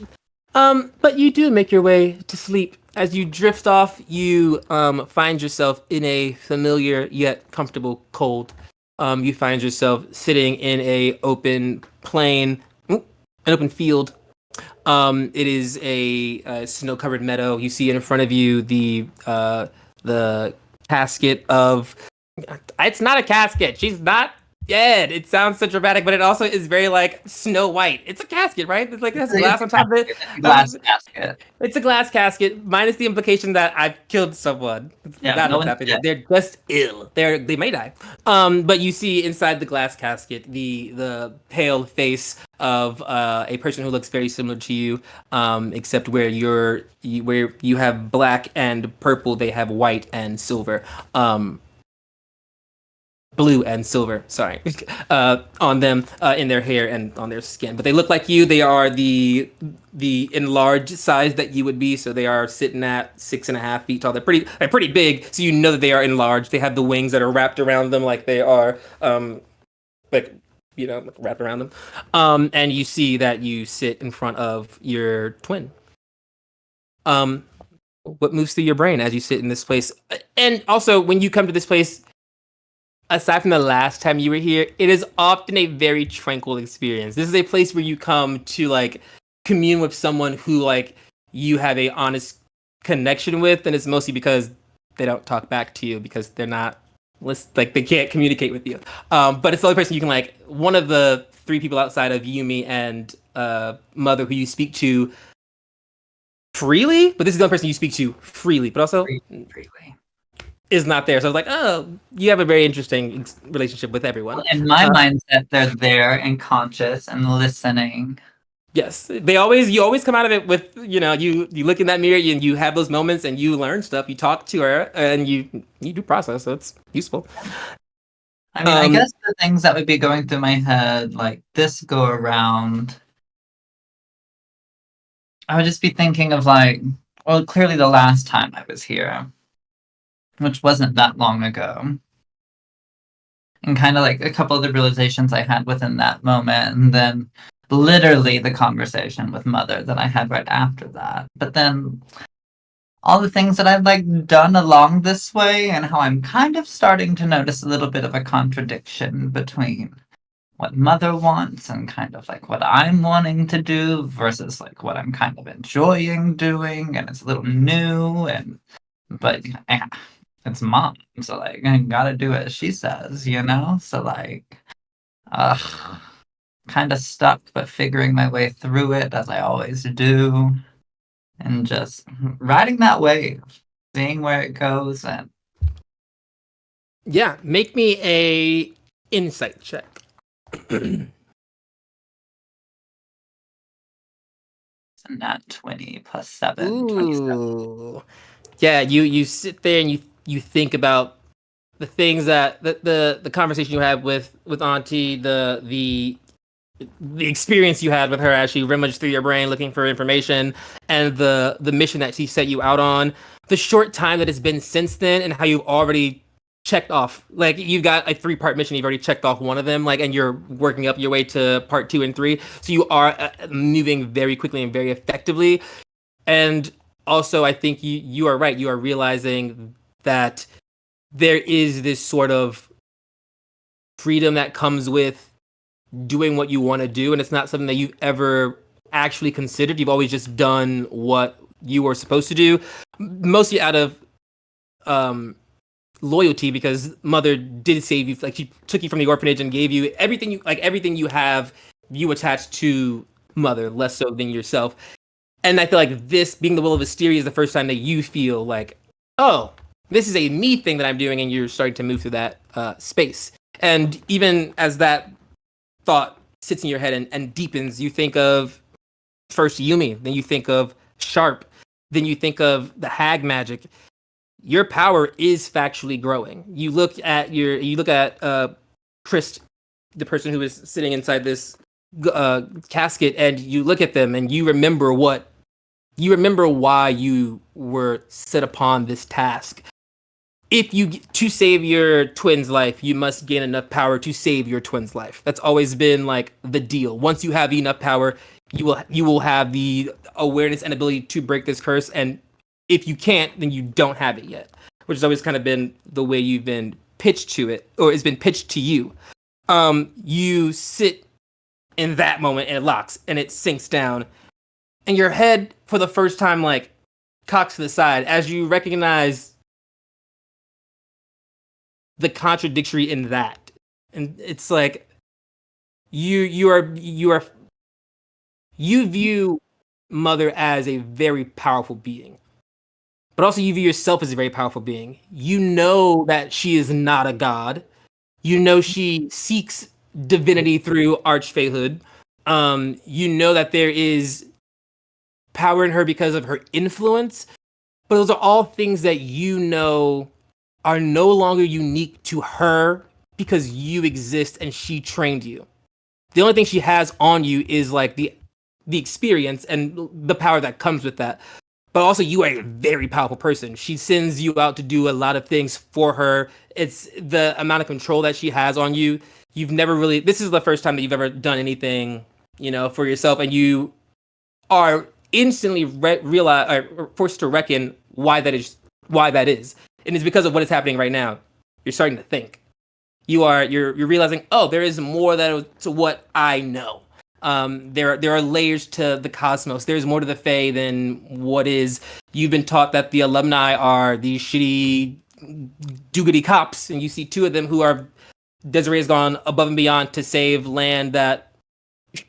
But you do make your way to sleep. As you drift off, you find yourself in a familiar yet comfortable cold. You find yourself sitting in an open field. It is a snow-covered meadow. You see in front of you the casket of. It's not a casket. She's not dead. It sounds so dramatic, but it also is very Snow White. It's a casket, right? It's it has glass on top of it. Glass casket. It's a glass casket, minus the implication that I've killed someone. That's what's happening. They're just ill. They may die. But you see inside the glass casket the pale face of a person who looks very similar to you, except where you have black and purple, they have white and silver. blue and silver, sorry, on them, in their hair and on their skin. But they look like you. They are the enlarged size that you would be. So they are sitting at 6.5 feet tall. They're pretty big. So you know that they are enlarged. They have the wings that are wrapped around them like they are, like, wrapped around them. And you see that you sit in front of your twin. What moves through your brain as you sit in this place? And also, when you come to this place, aside from the last time you were here, it is often a very tranquil experience. This is a place where you come to like commune with someone who like you have a honest connection with, and it's mostly because they don't talk back to you because they're not like they can't communicate with you. But it's the only person you can like. One of the three people outside of Yumi and Mother who you speak to freely, but this is the only person you speak to freely, but also Freely. is not there. So I was like, oh, you have a very interesting relationship with everyone. Well, in my mindset, they're there and conscious and listening. Yes, you always come out of it with, you look in that mirror and you have those moments and you learn stuff. You talk to her and you do process, so it's useful. I mean, I guess the things that would be going through my head, like this go around, I would just be thinking of like, well, clearly the last time I was here, which wasn't that long ago. And kind of like a couple of the realizations I had within that moment, and then literally the conversation with Mother that I had right after that. But then all the things that I've like done along this way, and how I'm kind of starting to notice a little bit of a contradiction between what Mother wants and kind of like what I'm wanting to do versus like what I'm kind of enjoying doing, and it's a little new, but it's Mom, so like I gotta do as she says, so like kind of stuck, but figuring my way through it as I always do, and just riding that wave, seeing where it goes. And yeah, make me a insight check. It's a nat 20 plus 7. 27. Ooh. Yeah, you sit there and you think about the things that the conversation you had with Auntie, the experience you had with her as she rummaged through your brain looking for information, and the mission that she set you out on, the short time that it's been since then, and how you've already checked off, like you've got a 3-part mission, you've already checked off one of them, like, and you're working up your way to part 2 and 3, so you are moving very quickly and very effectively. And also, I think you are right, you are realizing that there is this sort of freedom that comes with doing what you want to do, and it's not something that you've ever actually considered. You've always just done what you were supposed to do, mostly out of loyalty, because Mother did save you. Like, she took you from the orphanage and gave you everything you have, you attached to Mother, less so than yourself. And I feel like this being the will of Asteria is the first time that you feel like, oh, this is a me thing that I'm doing, and you're starting to move through that space. And even as that thought sits in your head and deepens, you think of first Yumi, then you think of Sharp, then you think of the hag magic. Your power is factually growing. You look at Chris, the person who is sitting inside this casket, and you look at them and you remember why you were set upon this task. To save your twin's life, you must gain enough power to save your twin's life. That's always been like the deal. Once you have enough power, you will have the awareness and ability to break this curse. And if you can't, then you don't have it yet, which has always kind of been the way you've been pitched to it, or it's been pitched to you. You sit in that moment and it locks and it sinks down, and your head for the first time like cocks to the side as you recognize the contradictory in that. And it's like you view Mother as a very powerful being, but also you view yourself as a very powerful being. You know that she is not a god. You know she seeks divinity through archfeyhood. You know that there is power in her because of her influence, but those are all things that you know are no longer unique to her because you exist and she trained you. The only thing she has on you is like the experience and the power that comes with that. But also, you are a very powerful person. She sends you out to do a lot of things for her. It's the amount of control that she has on you. You've never really. This is the first time that you've ever done anything, for yourself, and you are instantly realize or forced to reckon why that is. Why that is, and it's because of what is happening right now. You're starting to think. You're realizing, oh, there is more to what I know. There are layers to the cosmos. There's more to the Fae than what is. You've been taught that the alumni are these shitty doogity cops, and you see two of them who are. Desiree has gone above and beyond to save land that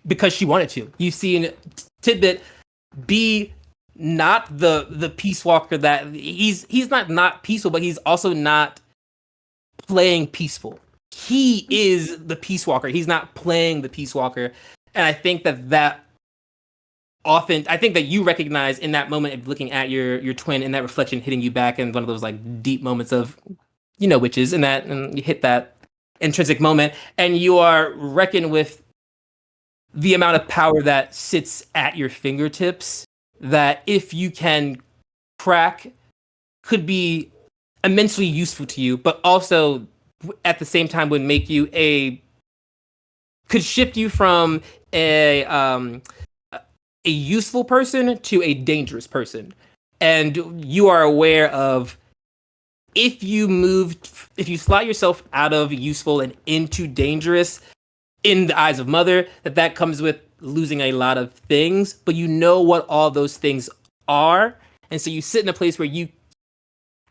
because she wanted to. You've seen Tidbit be not the peace walker that he's not peaceful, but he's also not playing peaceful. He is the peace walker. He's not playing the peace walker. And I think that you recognize in that moment of looking at your twin and that reflection hitting you back in one of those like deep moments of, witches and you hit that intrinsic moment and you are reckoned with the amount of power that sits at your fingertips that if you can crack could be immensely useful to you, but also at the same time would make you could shift you from a useful person to a dangerous person. And you are aware of if you slot yourself out of useful and into dangerous in the eyes of Mother, that comes with losing a lot of things, but you know what all those things are. And so you sit in a place where you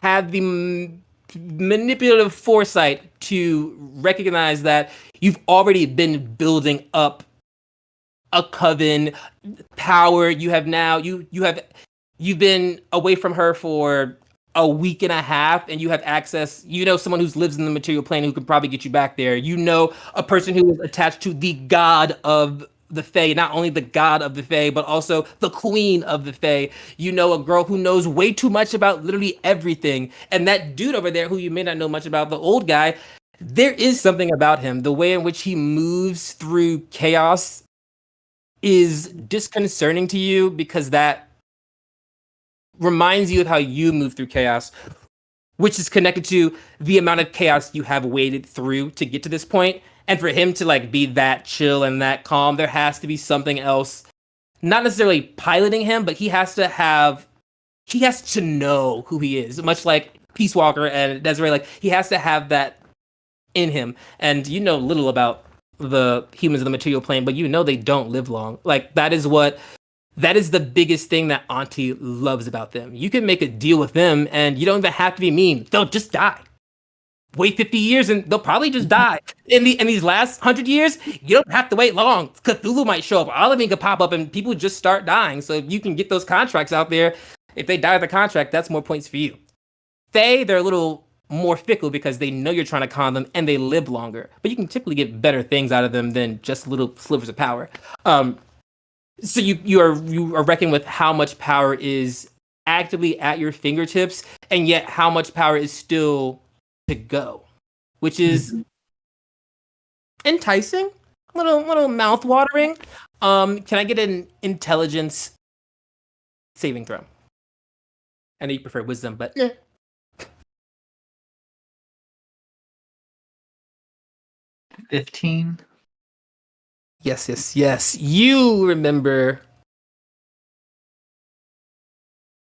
have the manipulative foresight to recognize that you've already been building up a coven power. You have now you've been away from her for a week and a half and you have access, someone who lives in the material plane who could probably get you back there. A person who is attached to the god of the Fae, not only the god of the Fae, but also the queen of the Fae. A girl who knows way too much about literally everything. And that dude over there, who you may not know much about, the old guy, there is something about him. The way in which he moves through chaos is disconcerting to you because that reminds you of how you move through chaos, which is connected to the amount of chaos you have waded through to get to this point. And for him to be that chill and that calm, there has to be something else, not necessarily piloting him, but he has to know who he is, much like Peace Walker and Desiree. He has to have that in him. And you know little about the humans of the material plane, but they don't live long. That is the biggest thing that Auntie loves about them. You can make a deal with them and you don't even have to be mean. They'll just die. Wait 50 years and they'll probably just die. In these last 100 years, you don't have to wait long. Cthulhu might show up. Olivine could pop up and people just start dying. So if you can get those contracts out there, if they die with the contract, that's more points for you. Fae, they're a little more fickle because they know you're trying to con them and they live longer. But you can typically get better things out of them than just little slivers of power. So you are reckoning with how much power is actively at your fingertips, and yet how much power is still to go, which is enticing, a little mouth watering. Can I get an intelligence saving throw? I know you prefer wisdom, but 15. Yes. You remember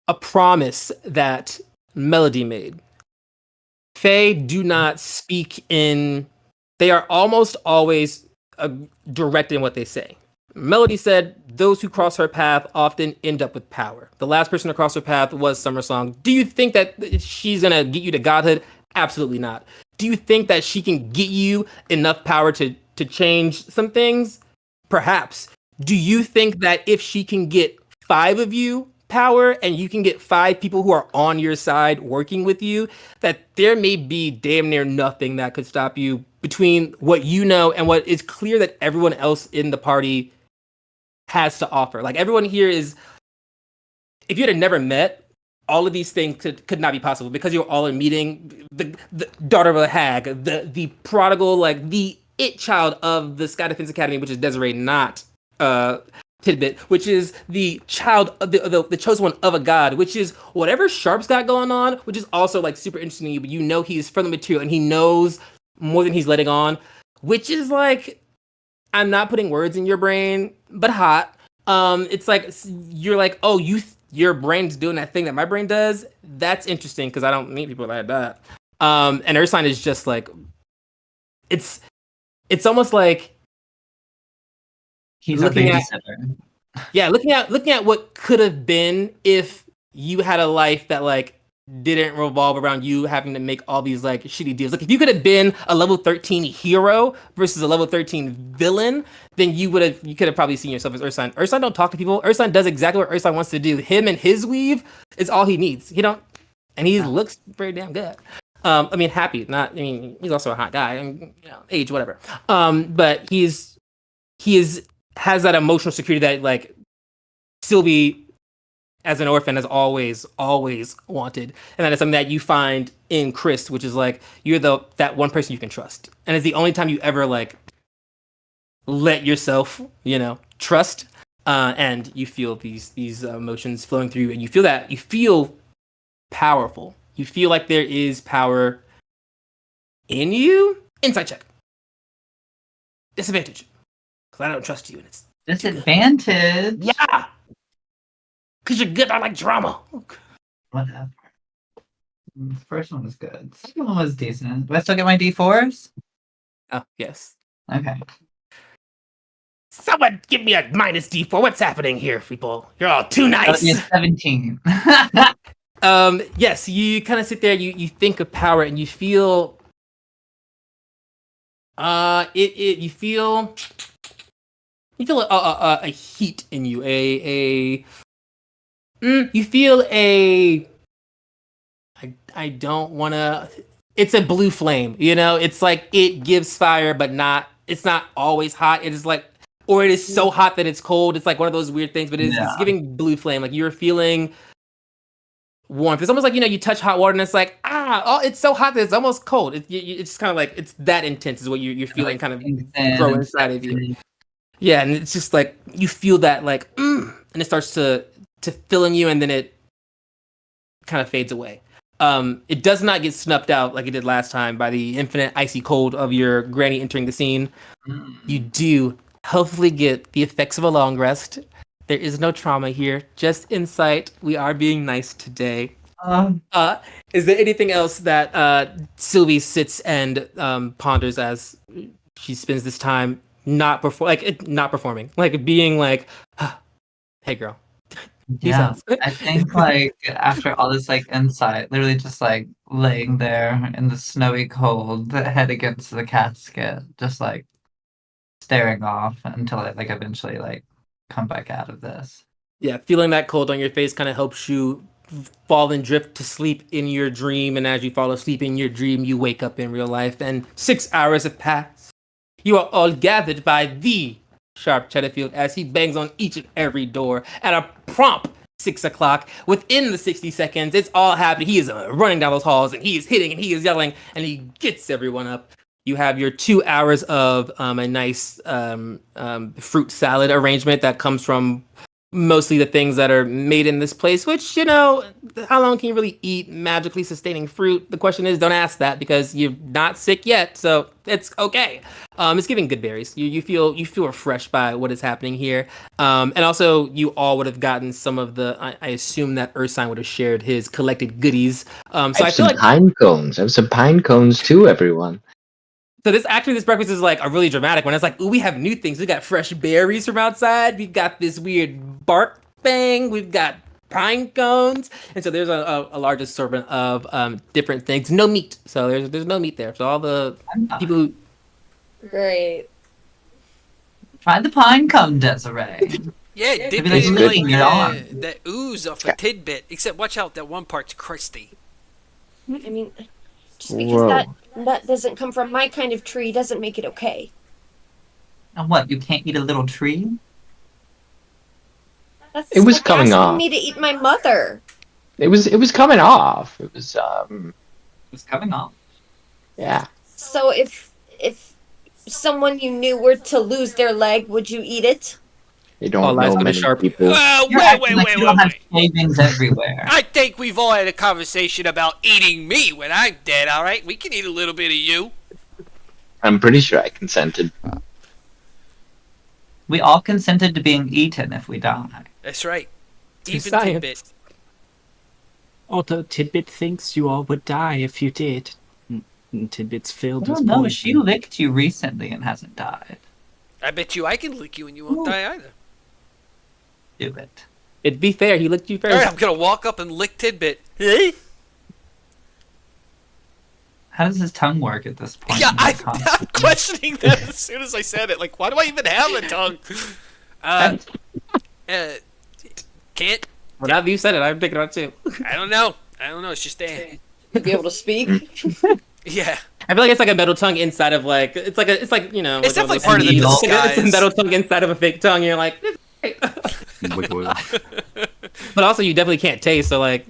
a promise that Melody made. Fae do not speak they are almost always direct in what they say. Melody said those who cross her path often end up with power. The last person to cross her path was Summer Song. Do you think that she's going to get you to godhood? Absolutely not. Do you think that she can get you enough power to change some things? Perhaps. Do you think that if she can get 5 of you power and you can get 5 people who are on your side working with you, that there may be damn near nothing that could stop you between what you know and what is clear that everyone else in the party has to offer? Everyone here is, if you had never met, all of these things could not be possible because you're all in meeting the daughter of a hag, the prodigal, like the it child of the Sky Defense Academy, which is Desiree, not Tidbit, which is the child of the chosen one of a god, which is whatever Sharp's got going on, which is also like super interesting to you, but you know he's from the material and he knows more than he's letting on, which is like, I'm not putting words in your brain, but hot. It's like you're like, oh, your brain's doing that thing that my brain does. That's interesting because I don't meet people like that. And Ursign is just like, it's almost like He's a babysitter. looking at what could have been if you had a life that like didn't revolve around you having to make all these like shitty deals. Like if you could have been a level 13 hero versus a level 13 villain, then you could have probably seen yourself as Ursign. Ursign don't talk to people. Ursign does exactly what Ursign wants to do. Him and his weave is all he needs. He don't, and he looks very damn good. I mean, happy. Not. I mean, he's also a hot guy. I mean, you know, age, whatever. But he has that emotional security that like Sylvie as an orphan has always wanted, and that is something that you find in Chris, which is like you're that one person you can trust, and it's the only time you ever like let yourself, you know, trust, and you feel these emotions flowing through you, and you feel powerful. You feel like there is power in you. Insight check. Disadvantage, because I don't trust you, and it's Disadvantage. yeah. Because you're good. I like drama. Whatever. The first one was good. The second one was decent. Do I still get my D4s? Oh, yes. Okay. Someone give me a minus D4. What's happening here, people? You're all too nice. It's 17. Yes, you kind of sit there, you think of power, and you feel you feel a heat in you, you feel I don't want to, it's a blue flame, you know, it's like it gives fire, but it's not always hot. It is like, or it is so hot that it's cold. It's like one of those weird things, but it's giving blue flame. Like you're feeling warmth. It's almost like, you know, you touch hot water and it's like, it's so hot that it's almost cold. It's kind of like, it's that intense is what you're feeling, kind of grow inside of you. Yeah, and it's just like, you feel that like, and it starts to fill in you, and then it kind of fades away. It does not get snuffed out like it did last time by the infinite icy cold of your granny entering the scene. You do hopefully get the effects of a long rest. There is no trauma here, just insight. We are being nice today. Is there anything else that Sylvie sits and ponders as she spends this time not performing, like being like, hey girl. Yeah, I think like after all this like insight, literally just like laying there in the snowy cold, head against the casket, just like staring off until I like eventually like come back out of this. Yeah, feeling that cold on your face kind of helps you fall and drift to sleep in your dream, and as you fall asleep in your dream, you wake up in real life, and 6 hours have passed. You are all gathered by the Sharp Chatterfield as he bangs on each and every door at a prompt 6 o'clock. Within the 60 seconds, it's all happening. He is running down those halls, and he is hitting, and he is yelling, and he gets everyone up. You have your 2 hours of a nice fruit salad arrangement that comes from mostly the things that are made in this place, which, you know, how long can you really eat magically sustaining fruit? The question is, don't ask that because you're not sick yet, so it's okay. It's giving good berries. You feel refreshed by what is happening here. And also you all would have gotten some of the, I assume that Ursign would have shared his collected goodies. So I feel like pine cones. I have some pine cones too, everyone. So this breakfast is like a really dramatic one. It's like, ooh, we have new things. We got fresh berries from outside. We've got this weird bark thing. We've got pine cones. And so there's a large assortment of different things. No meat. So there's no meat there. So all the people who... Great. Try the pine cone, Desiree. Yeah, dip like in licking it on. that ooze off a tidbit. Except watch out, that one part's crusty. I mean, just because that doesn't come from my kind of tree doesn't make it okay. And what, you can't eat a little tree? That's It was like coming asking off. me to eat my mother. It was coming off. It was It's coming off. yeah. So if someone you knew were to lose their leg, would you eat it? They All don't eyes know go to many Sharp. people. You're acting like you don't have Wait. shavings everywhere. I think we've all had a conversation about eating me when I'm dead, alright? We can eat a little bit of you. I'm pretty sure I consented. We all consented to being eaten if we die. That's right. To Even science. Tidbit. Although Tidbit thinks you all would die if you did. And Tidbit's I filled with don't know. poison. She licked you recently and hasn't died. I bet you I can lick you and you won't die either. Do it. It'd be fair. He licked you first. Alright, I'm gonna walk up and lick Tidbit. Hey? How does his tongue work at this point? Yeah, in the I'm conversation? questioning that as soon as I said it. Like, why do I even have a tongue? Uh, can't. Well, now that you said it, I'm picking it up too. I don't know. It's just there. To be able to speak. Yeah. I feel like it's like a metal tongue inside of like it's like you know. It's like definitely those part of the CDs. disguise. It's a metal tongue inside of a fake tongue. You're like, Wiggle. but also you definitely can't taste. So like,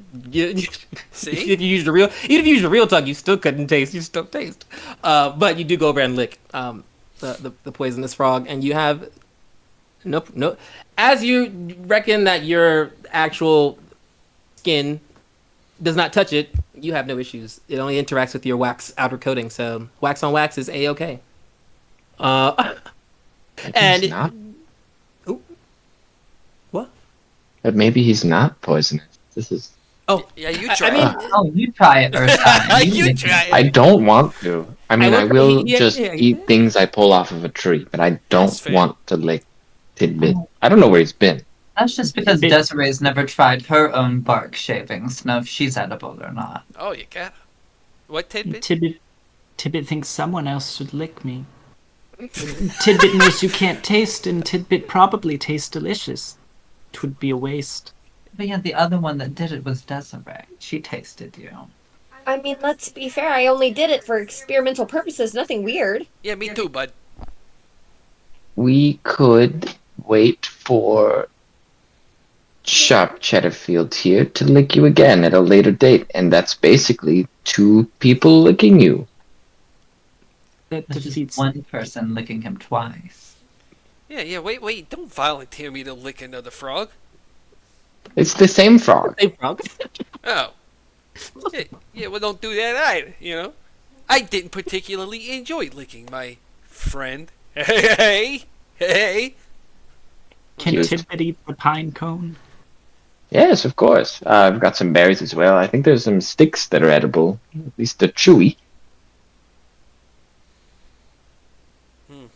See? if you used a real, even if you used a real tongue, you still couldn't taste. You still taste. But you do go over and lick the poisonous frog, and you have no. As you reckon that your actual skin does not touch it, you have no issues. It only interacts with your wax outer coating, so wax on wax is a-okay. And He's not. Ooh. What? But maybe he's not poisonous. This is. Oh, Yeah, you I try. mean, Oh, you try it, Earthshine. You lick try it. I it. don't want to. I mean, I will yeah, just yeah. eat things I pull off of a tree, but I That's don't fair. want to lick Tidbit. I don't know where he's been. That's just because Desiree's never tried her own bark shavings to know if she's edible or not. Oh, you got it. What Tidbit? Tidbit thinks someone else should lick me. Tidbit knows you can't taste, and Tidbit probably tastes delicious. It would be a waste. But yeah, the other one that did it was Desiree. She tasted you. I mean, let's be fair. I only did it for experimental purposes. Nothing weird. Yeah, me too, bud. We could wait for Sharp Cheddarfield here to lick you again at a later date, and that's basically two people licking you. That That's just defeats. one person licking him twice. Yeah, wait. Don't volunteer me to lick another frog. It's the same frog. hey, frog. Oh. Yeah, well, don't do that either, you know? I didn't particularly enjoy licking my friend. Hey! Can Cute. Tidbit eat the pine cone? Yes, of course. I've got some berries as well. I think there's some sticks that are edible. At least they're chewy.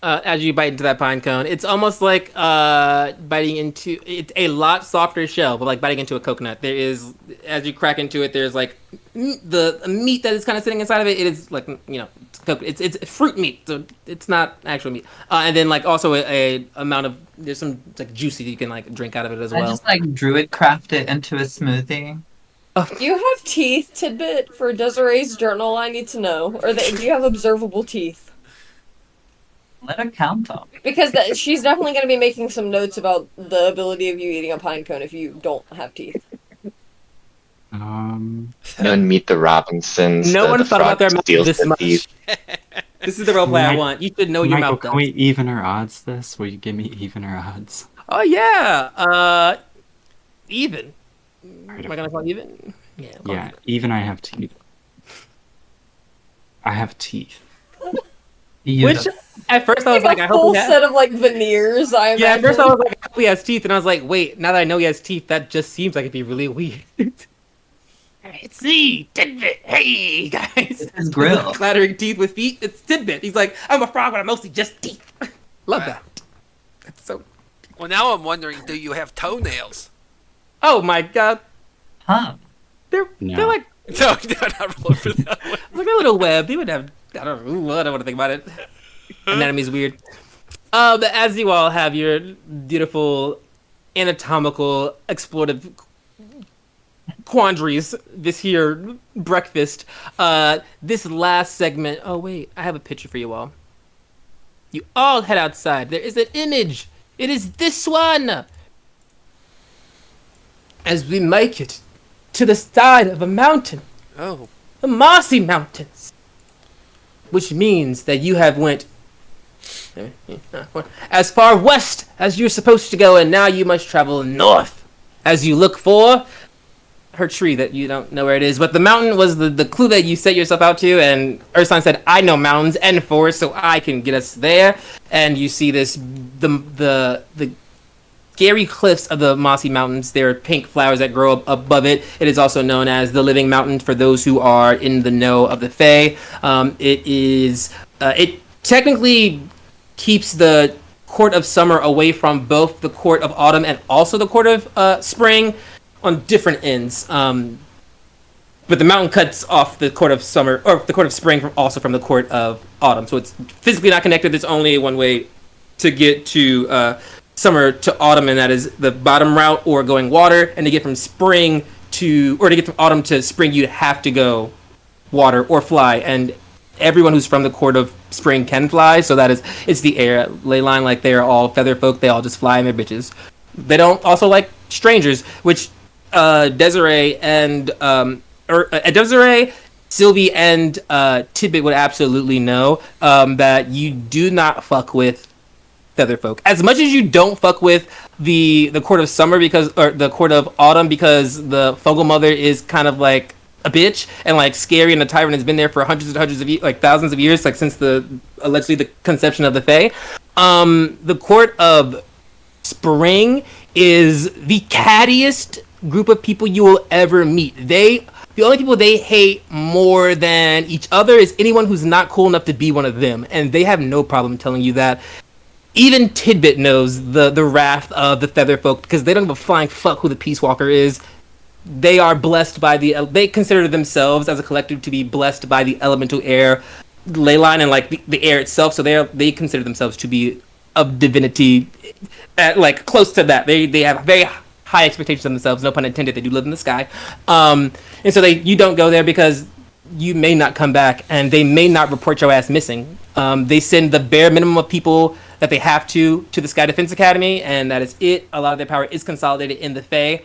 As you bite into that pine cone, it's almost like biting into it's a lot softer shell, but like biting into a coconut. There is, as you crack into it, there's like the meat that is kind of sitting inside of it. It is like it's fruit meat, so it's not actual meat. And then like also a amount of there's some like juicy you can like drink out of it as I well. just like druid craft it into a smoothie. Do you have teeth, Tidbit, for Desiree's journal? I need to know. Or do you have observable teeth? Let her count them. Because she's definitely going to be making some notes about the ability of you eating a pine cone if you don't have teeth. And meet the Robinsons. No the, one the thought about frog their mouth steals this the much. teeth. This is the roleplay I Mike- want. You should know your Michael, mouth can does. we even or odds this? Will you give me even or odds? Oh yeah, even. Alright, Am I gonna call it even? Yeah. I'll call Yeah, it even I have teeth. I have teeth. Which at first I was like, a I hope full he has. set of like veneers. I Yeah, at imagine. first I was like, I hope he has teeth, and I was like, wait, now that I know he has teeth, that just seems like it'd be really weird. It's me, Tidbit. Hey guys, It's his grill. clattering teeth with feet. It's Tidbit. He's like, I'm a frog, but I'm mostly just teeth. Love that. That's so. Well, now I'm wondering, do you have toenails? Oh my god, Huh. they're like No, not rolling for that one. like a little web. They would have. I don't want to think about it. Anatomy's weird. But as you all have your beautiful anatomical explorative quandaries this here breakfast, this last segment. Oh wait, I have a picture for you all. You all head outside. There is an image. It is this one. As we make it to the side of a mountain, Oh. the mossy mountains, which means that you have went as far west as you're supposed to go, and now you must travel north as you look for her tree that you don't know where it is. But the mountain was the clue that you set yourself out to, and Ursan said, I know mountains and forests, so I can get us there. And you see the scary cliffs of the mossy mountains. There are pink flowers that grow up above it. It is also known as the Living Mountain for those who are in the know of the Fae. It technically keeps the Court of Summer away from both the Court of Autumn and also the Court of Spring on different ends. But the mountain cuts off the Court of Summer, or the Court of Spring also from the Court of Autumn. So it's physically not connected. There's only one way to get to Summer to Autumn, and that is the bottom route or going water. And to get from Autumn to Spring, you'd have to go water or fly. And everyone who's from the Court of Spring can fly, so it's the air ley line. Like, they're all feather folk. They all just fly in their bitches. They don't also like strangers, which Desiree, Sylvie, and Tidbit would absolutely know that you do not fuck with featherfolk. As much as you don't fuck with the Court of Summer or the Court of Autumn, because the Fogel Mother is kind of like a bitch and like scary, and the tyrant has been there for hundreds of years, like thousands of years, like since allegedly the conception of the Fae. The Court of Spring is the cattiest group of people you will ever meet. The only people they hate more than each other is anyone who's not cool enough to be one of them, and they have no problem telling you that. Even Tidbit knows the wrath of the Featherfolk, because they don't give a flying fuck who the Peace Walker is. They are blessed by they consider themselves as a collective to be blessed by the elemental air ley line and like the air itself, so they consider themselves to be of divinity, like close to that. They have very high expectations of themselves, no pun intended. They do live in the sky, and so you don't go there because you may not come back, and they may not report your ass missing. They send the bare minimum of people that they have to the Sky Defense Academy, and that is it. A lot of their power is consolidated in the Fae,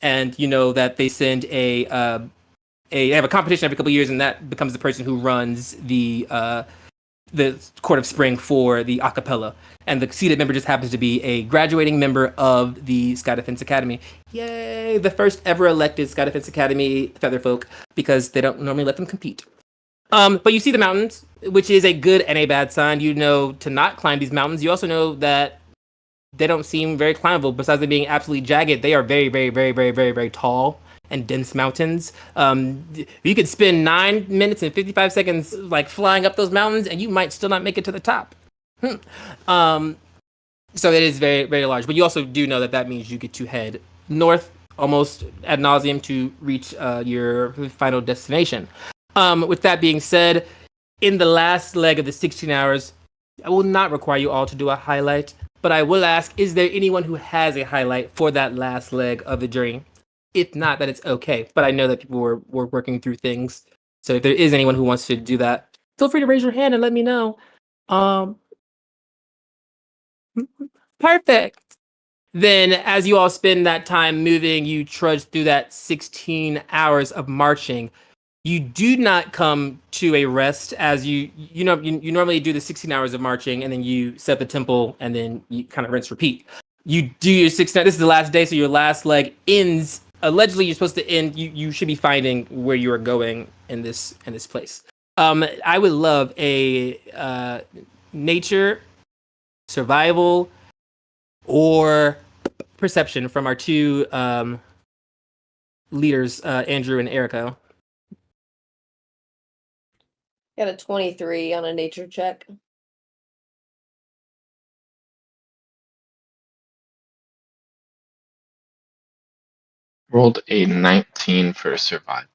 and you know that they send they have a competition every couple of years, and that becomes the person who runs the Court of Spring for the acapella, and the seated member just happens to be a graduating member of the Sky Defense Academy. Yay! The first ever elected Sky Defense Academy Featherfolk, because they don't normally let them compete. But you see the mountains, which is a good and a bad sign. You know to not climb these mountains. You also know that they don't seem very climbable. Besides them being absolutely jagged, they are very, very, very, very, very, very tall and dense mountains. You could spend 9 minutes and 55 seconds like flying up those mountains, and you might still not make it to the top. So it is very, very large. But you also do know that means you get to head north almost ad nauseum to reach your final destination. With that being said, in the last leg of the 16 hours, I will not require you all to do a highlight, but I will ask, is there anyone who has a highlight for that last leg of the journey? If not, then it's okay. But I know that people were working through things. So if there is anyone who wants to do that, feel free to raise your hand and let me know. Perfect. Then as you all spend that time moving, you trudge through that 16 hours of marching. You do not come to a rest, as you normally do the 16 hours of marching, and then you set the temple, and then you kind of rinse repeat. You do your 16. This is the last day, so your last leg ends. Allegedly, you're supposed to end. You should be finding where you are going in this place. I would love a nature, survival, or perception from our two leaders, Andrew and Erica. Got a 23 on a nature check. Rolled a 19 for survival.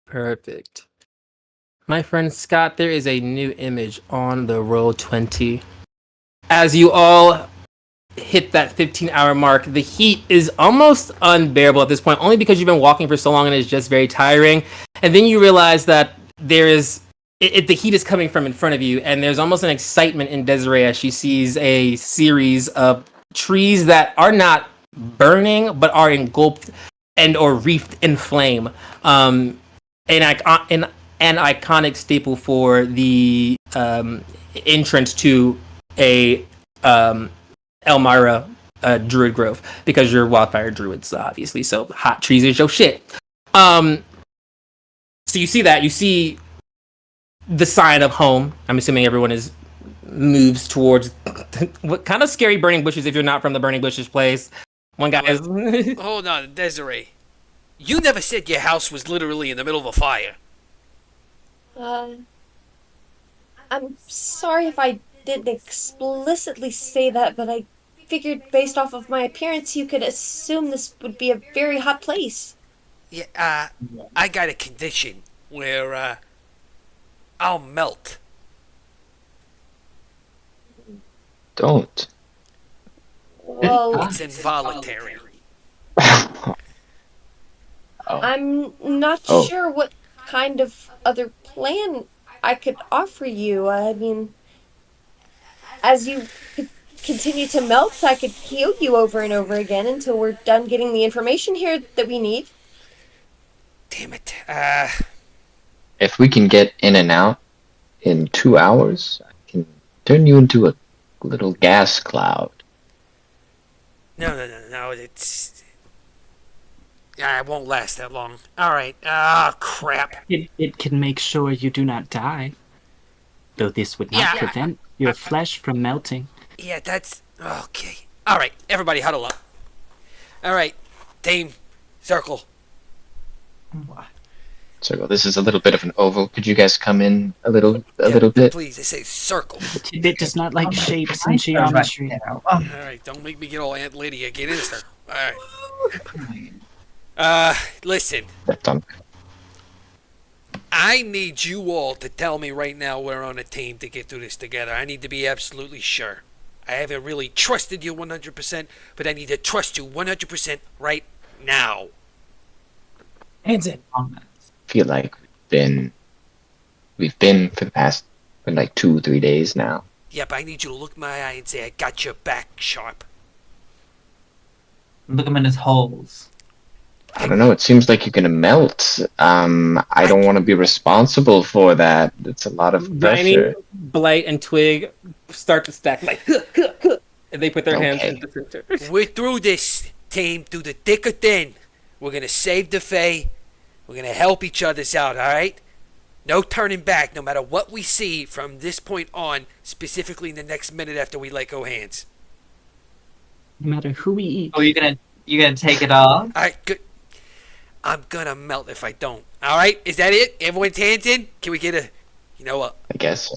Perfect. My friend Scott, there is a new image on the Roll20. As you all hit that 15-hour mark, the heat is almost unbearable at this point, only because you've been walking for so long and it's just very tiring. And then you realize that there is the heat is coming from in front of you, and there's almost an excitement in Desiree as she sees a series of trees that are not burning but are engulfed and or wreathed in flame. An iconic staple for the entrance to a Elmira druid grove, because you're wildfire druids, obviously. So hot trees is your shit. So you see that. You see the sign of home. I'm assuming everyone moves towards what kind of scary burning bushes if you're not from the burning bushes place. One guy is. Hold on, Desiree. You never said your house was literally in the middle of a fire. I'm sorry if I didn't explicitly say that, but I figured based off of my appearance, you could assume this would be a very hot place. Yeah, I got a condition where, I'll melt. Don't. Well, It's involuntary. Oh. I'm not Oh. sure what kind of other plan I could offer you. I mean, as you continue to melt, I could heal you over and over again until we're done getting the information here that we need. Damn it. If we can get in and out in 2 hours, I can turn you into a little gas cloud. No, it's... it won't last that long. Alright, crap. It can make sure you do not die, though this would not prevent your flesh from melting. Yeah, that's... Okay. Alright, everybody huddle up. Alright, team, circle. So this is a little bit of an oval. Could you guys come in a little bit? Please, I say circle. It does not like shapes and geometry. Alright, don't make me get all Aunt Lydia. Get in this circle. Alright. Listen. That's on. I need you all to tell me right now we're on a team to get through this together. I need to be absolutely sure. I haven't really trusted you 100%, but I need to trust you 100% right now. Hands in. Feel like we've been for the past like 2-3 days now. Yeah, but I need you to look in my eye and say, I got your back, Sharp. Look him in his holes. I don't know. It seems like you're gonna melt. I don't want to be responsible for that. It's a lot of pressure. Blight, and Twig start to stack like, and they put their hands in the center. We're through this, team, through the thick or thin. We're gonna save the Fae. We're gonna help each other's out, alright? No turning back, no matter what we see from this point on, specifically in the next minute after we let go hands. No matter who we eat. Oh, you're gonna take it off? Alright, good. I'm gonna melt if I don't. Alright, is that it? Everyone's hands in? Can we get a... You know what? I guess.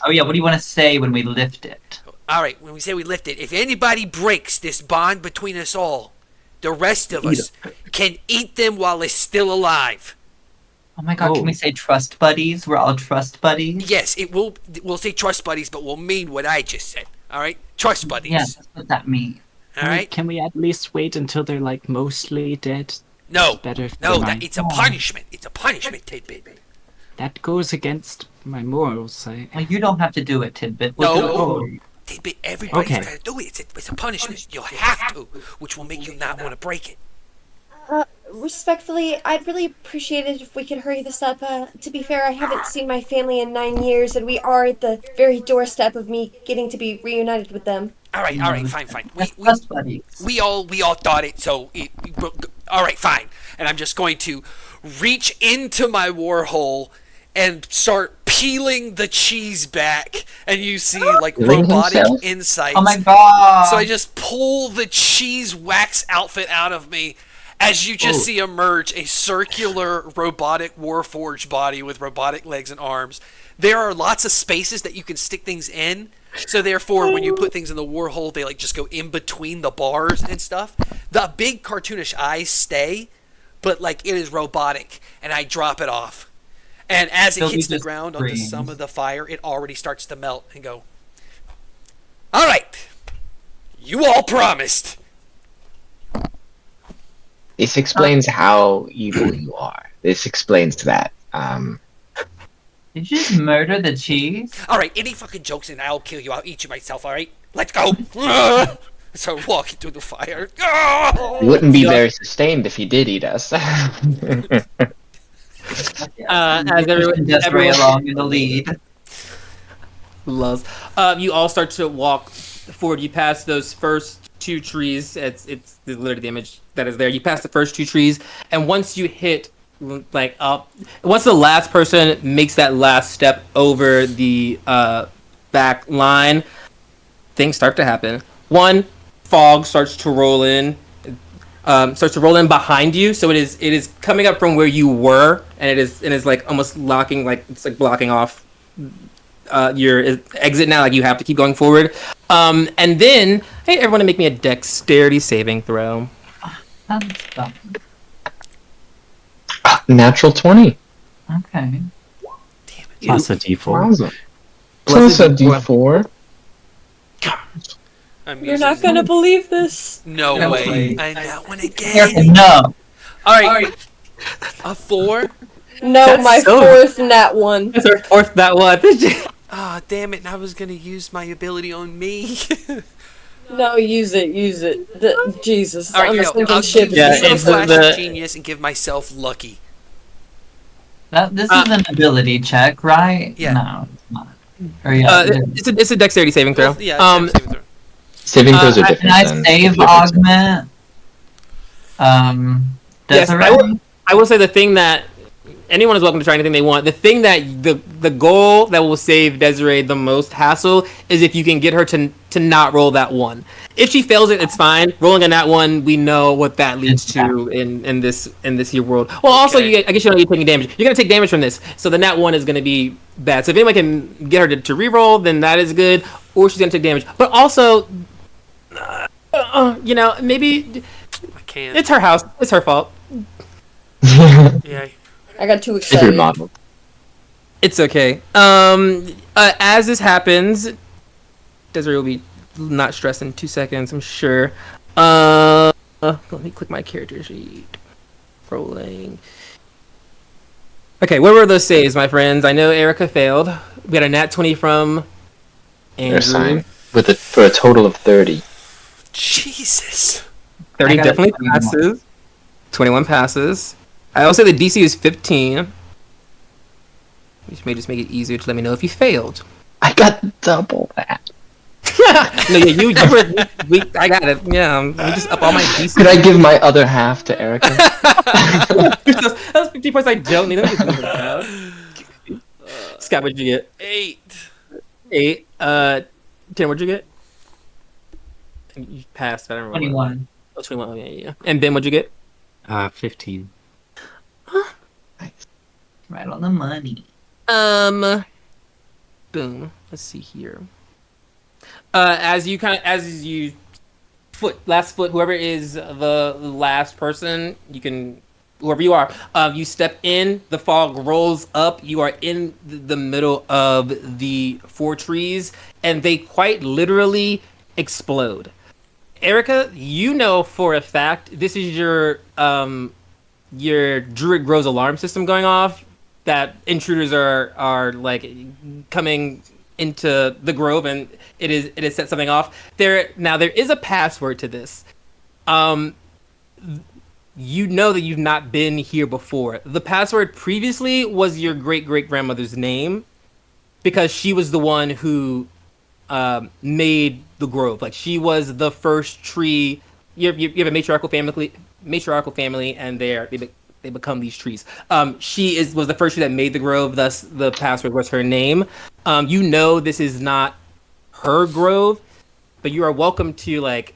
Oh yeah, what do you want to say when we lift it? Alright, when we say we lift it, if anybody breaks this bond between us all, the rest of us can eat them while they're still alive. Oh my god, can we say trust buddies? We're all trust buddies? Yes, we'll say trust buddies, but we'll mean what I just said. Alright? Trust buddies. Yeah, that's what that means. Alright? Can we at least wait until they're like mostly dead? No. It's better if No, they're not. it's a punishment. It's a punishment, Tidbit. That goes against my morals. Well, you don't have to do it, Tidbit. We'll do it for you. Tidbit, everybody's Okay. gotta do it. It's a punishment. You'll have to, which will make you not want to break it. Respectfully, I'd really appreciate it if we could hurry this up. To be fair, I haven't seen my family in 9 years, and we are at the very doorstep of me getting to be reunited with them. Alright, fine. Trust buddies. We all thought it, so alright, fine. And I'm just going to reach into my war hole and start peeling the cheese back, and you see like robotic insights. Oh my god! So I just pull the cheese wax outfit out of me, as you just see emerge a circular robotic Warforged body with robotic legs and arms. There are lots of spaces that you can stick things in, so therefore when you put things in the war hole, they like just go in between the bars and stuff. The big cartoonish eyes stay, but like it is robotic, and I drop it off. And as it hits the ground onto some of the fire, it already starts to melt and go, alright, you all promised. This explains how evil you are. This explains that. Did you just murder the cheese? Alright, any fucking jokes and I'll kill you. I'll eat you myself, alright? Let's go! So walking through the fire. Oh! Wouldn't be very sustained if he did eat us. As everyone, Desiree along in the lead. loves. You all start to walk forward. You pass those first two trees. It's literally the image that is there. You pass the first two trees, and once you hit like up, once the last person makes that last step over the back line, things start to happen. One, fog starts to roll in. Starts to roll in behind you, so it is coming up from where you were, and it is like almost locking, like it's like blocking off your exit now. Like you have to keep going forward. And then, hey, everyone, make me a dexterity saving throw. That's dumb. Natural 20. Okay. Plus a D4. Awesome. Plus a D4. You're not gonna believe this. No No way. way. And that one again. No. Alright. A 4? No, That's my so- fourth nat one. That's our fourth that one. Ah, damn it. And I was going to use my ability on me. No, use it. Jesus, Alright, I'm you a know, sinking I'll ship. give Yeah, you a it's flash the- of genius and give myself lucky. This is an ability check, right? Yeah. No, it's not. Or yeah. It's a dexterity saving throw. Well, yeah, it's saving throw. Saving throws are Can different. I than save different- augment? Yes, Desiree? I will say the thing that anyone is welcome to try anything they want. The thing that the goal that will save Desiree the most hassle is if you can get her to not roll that one. If she fails it, it's fine. Rolling on that one, we know what that leads to in this here world. Well, also, Okay. I guess you don't need taking damage. You're gonna take damage from this, so the nat one is gonna be bad. So if anyone can get her to re-roll, then that is good. Or she's gonna take damage. But also, maybe I can't. it's her house. It's her fault. Yeah. I got too If you're excited. modeled. It's okay. As this happens, Desiree will be not stressed in 2 seconds, I'm sure. Let me click my character sheet. Rolling. Okay, where were those saves, my friends? I know Erica failed. We got a nat 20 from They're Andrew. assigned for a total of 30. Jesus. 30 I got a definitely 21. passes. 21 passes. I also say the DC is 15. Which may just make it easier to let me know if you failed. I got double that. No, yeah, you were. I got it. Yeah, let me just up all my DC. Could I give my other half to Erica? That's 50 points I don't need. Let me get that. Scott, what'd you get? 8. 8. 10, what'd you get? You passed. I don't remember. 21. Oh, 21. Oh, yeah. And Ben, what'd you get? 15. Right on the money. Boom. Let's see here. As you last foot, whoever is the last person, you can, whoever you are, you step in, the fog rolls up, you are in the middle of the 4 trees, and they quite literally explode. Erica, you know for a fact this is your druid grows alarm system going off, that intruders are like coming into the grove, and it is set something off. There is a password to this. You know that you've not been here before. The password previously was your great-great-grandmother's name, because she was the one who made the grove. Like, she was the first tree. You have a matriarchal family, and they become these trees. She was the first tree that made the grove, thus the password was her name. You know this is not her grove, but you are welcome to, like,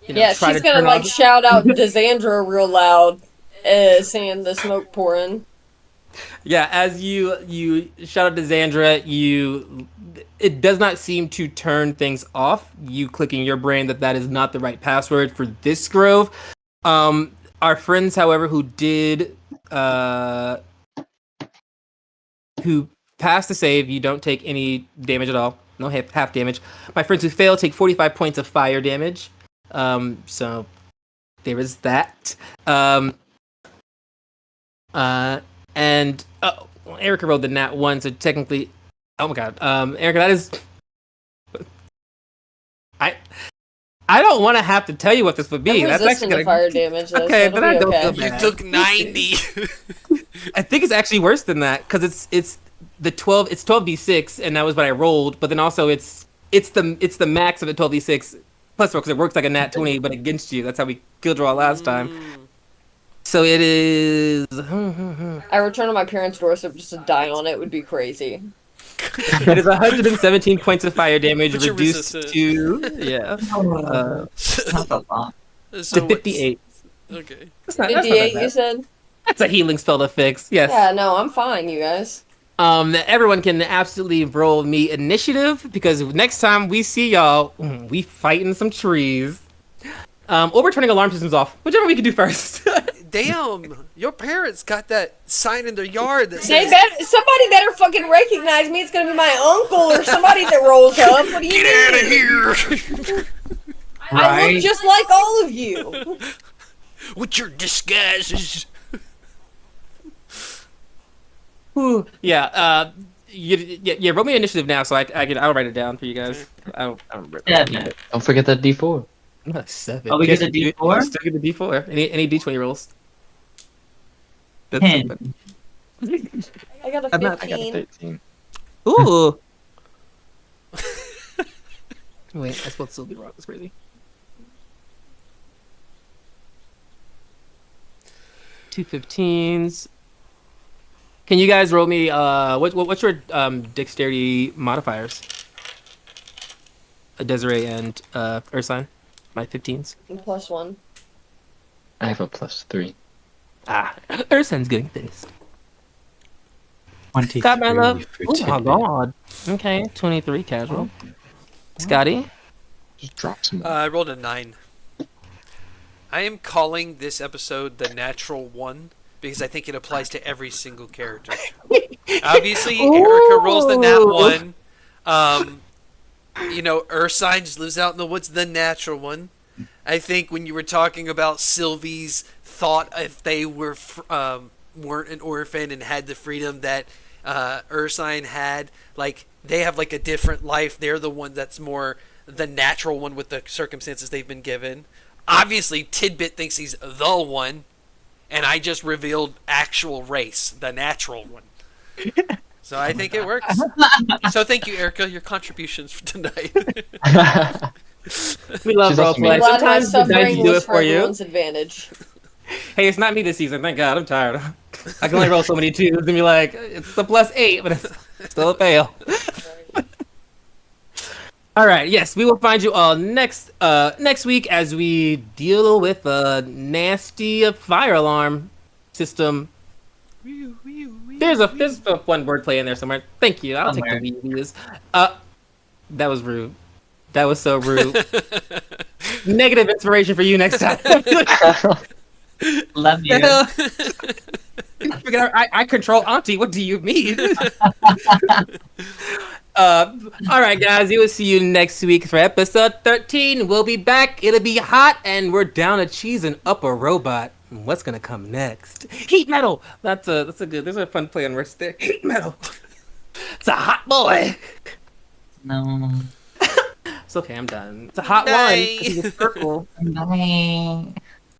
Yeah, try she's to gonna turn like off. shout out Desandra real loud, seeing the smoke pouring. Yeah, as you shout out to Xandra, it does not seem to turn things off. You click in your brain that is not the right password for this grove. Our friends, however, who passed the save, you don't take any damage at all. No half damage. My friends who fail take 45 points of fire damage. So there is that. And Erica rolled the nat 1, so technically, oh my god, Erica, that is. I don't want to have to tell you what this would be. I'm That's resistant actually to fire damage, though, Okay, so then it'll I be don't okay. feel You bad. took 90. I think it's actually worse than that because it's the 12. It's 12d6, and that was what I rolled. But then also it's the max of the 12d6 plus 4 because it works like a nat 20, but against you. That's how we kill draw last time. So it is. I return to my parents' doorstep just to die on it would be crazy. It is 117 points of fire damage But you're reduced resistant. to That's a lot. to So 58. Okay. That's not that 58, you bad. said? That's a healing spell to fix. Yes. Yeah, no, I'm fine, you guys. Everyone can absolutely roll me initiative because next time we see y'all, we fighting some trees. Or we're turning alarm systems off. Whichever we can do first. Damn, your parents got that sign in their yard that They says, somebody better fucking recognize me. It's gonna be my uncle or somebody that rolls up. What do you "Get mean? out of here I Right. look just like all of you. with your disguises." Whew. Yeah. Roll me initiative now, so I'll write it down for you guys. I don't remember. Seven. Don't forget that D4. I'm not 7. Oh, we Yes, get a you D4? you still get a D4. Any D20 rolls? That's 10. I got a I'm not- I got a 15. 13. Ooh. Wait, I spelled Sylvie wrong. That's crazy. 2 15s. Can you guys roll me? What's your dexterity modifiers? Desiree and Ursine, my 15s. +1. I have a +3. Ah, Ursine's getting this. 23 Got my love. for Oh my tidbit. god. Okay, 23 casual. Scotty. Just drop some. I rolled a 9. I am calling this episode the natural one because I think it applies to every single character. Obviously, Erica rolls the nat Ooh. 1. Ursine just lives out in the woods, the natural one. I think when you were talking about Sylvie's thought if they weren't an orphan and had the freedom that Ursine had, like they have like a different life. They're the one that's more the natural one with the circumstances they've been given. Obviously, Tidbit thinks he's the one, and I just revealed actual race, the natural one. So I think it works. So thank you, Erica, your contributions for tonight. We love She's also roleplay. amazing. Glad my Sometimes the dice suffering do it was for for you. everyone's advantage. Hey, it's not me this season. Thank God. I'm tired. I can only roll so many 2s and be like, it's a +8, but it's still a fail. All right. Yes, we will find you all next week as we deal with a nasty fire alarm system. There's a one wordplay in there somewhere. Thank you. I'll take the views. That was rude. That was so rude. Negative inspiration for you next time. Love you. I control Auntie. What do you mean? All right, guys. We will see you next week for episode 13. We'll be back. It'll be hot, and we're down a cheese and up a robot. What's gonna come next? Heat metal. That's a good. There's a fun play on words there. Heat metal. It's a hot boy. No. It's okay. I'm done. It's a hot one. 'cause he's purple. Bye.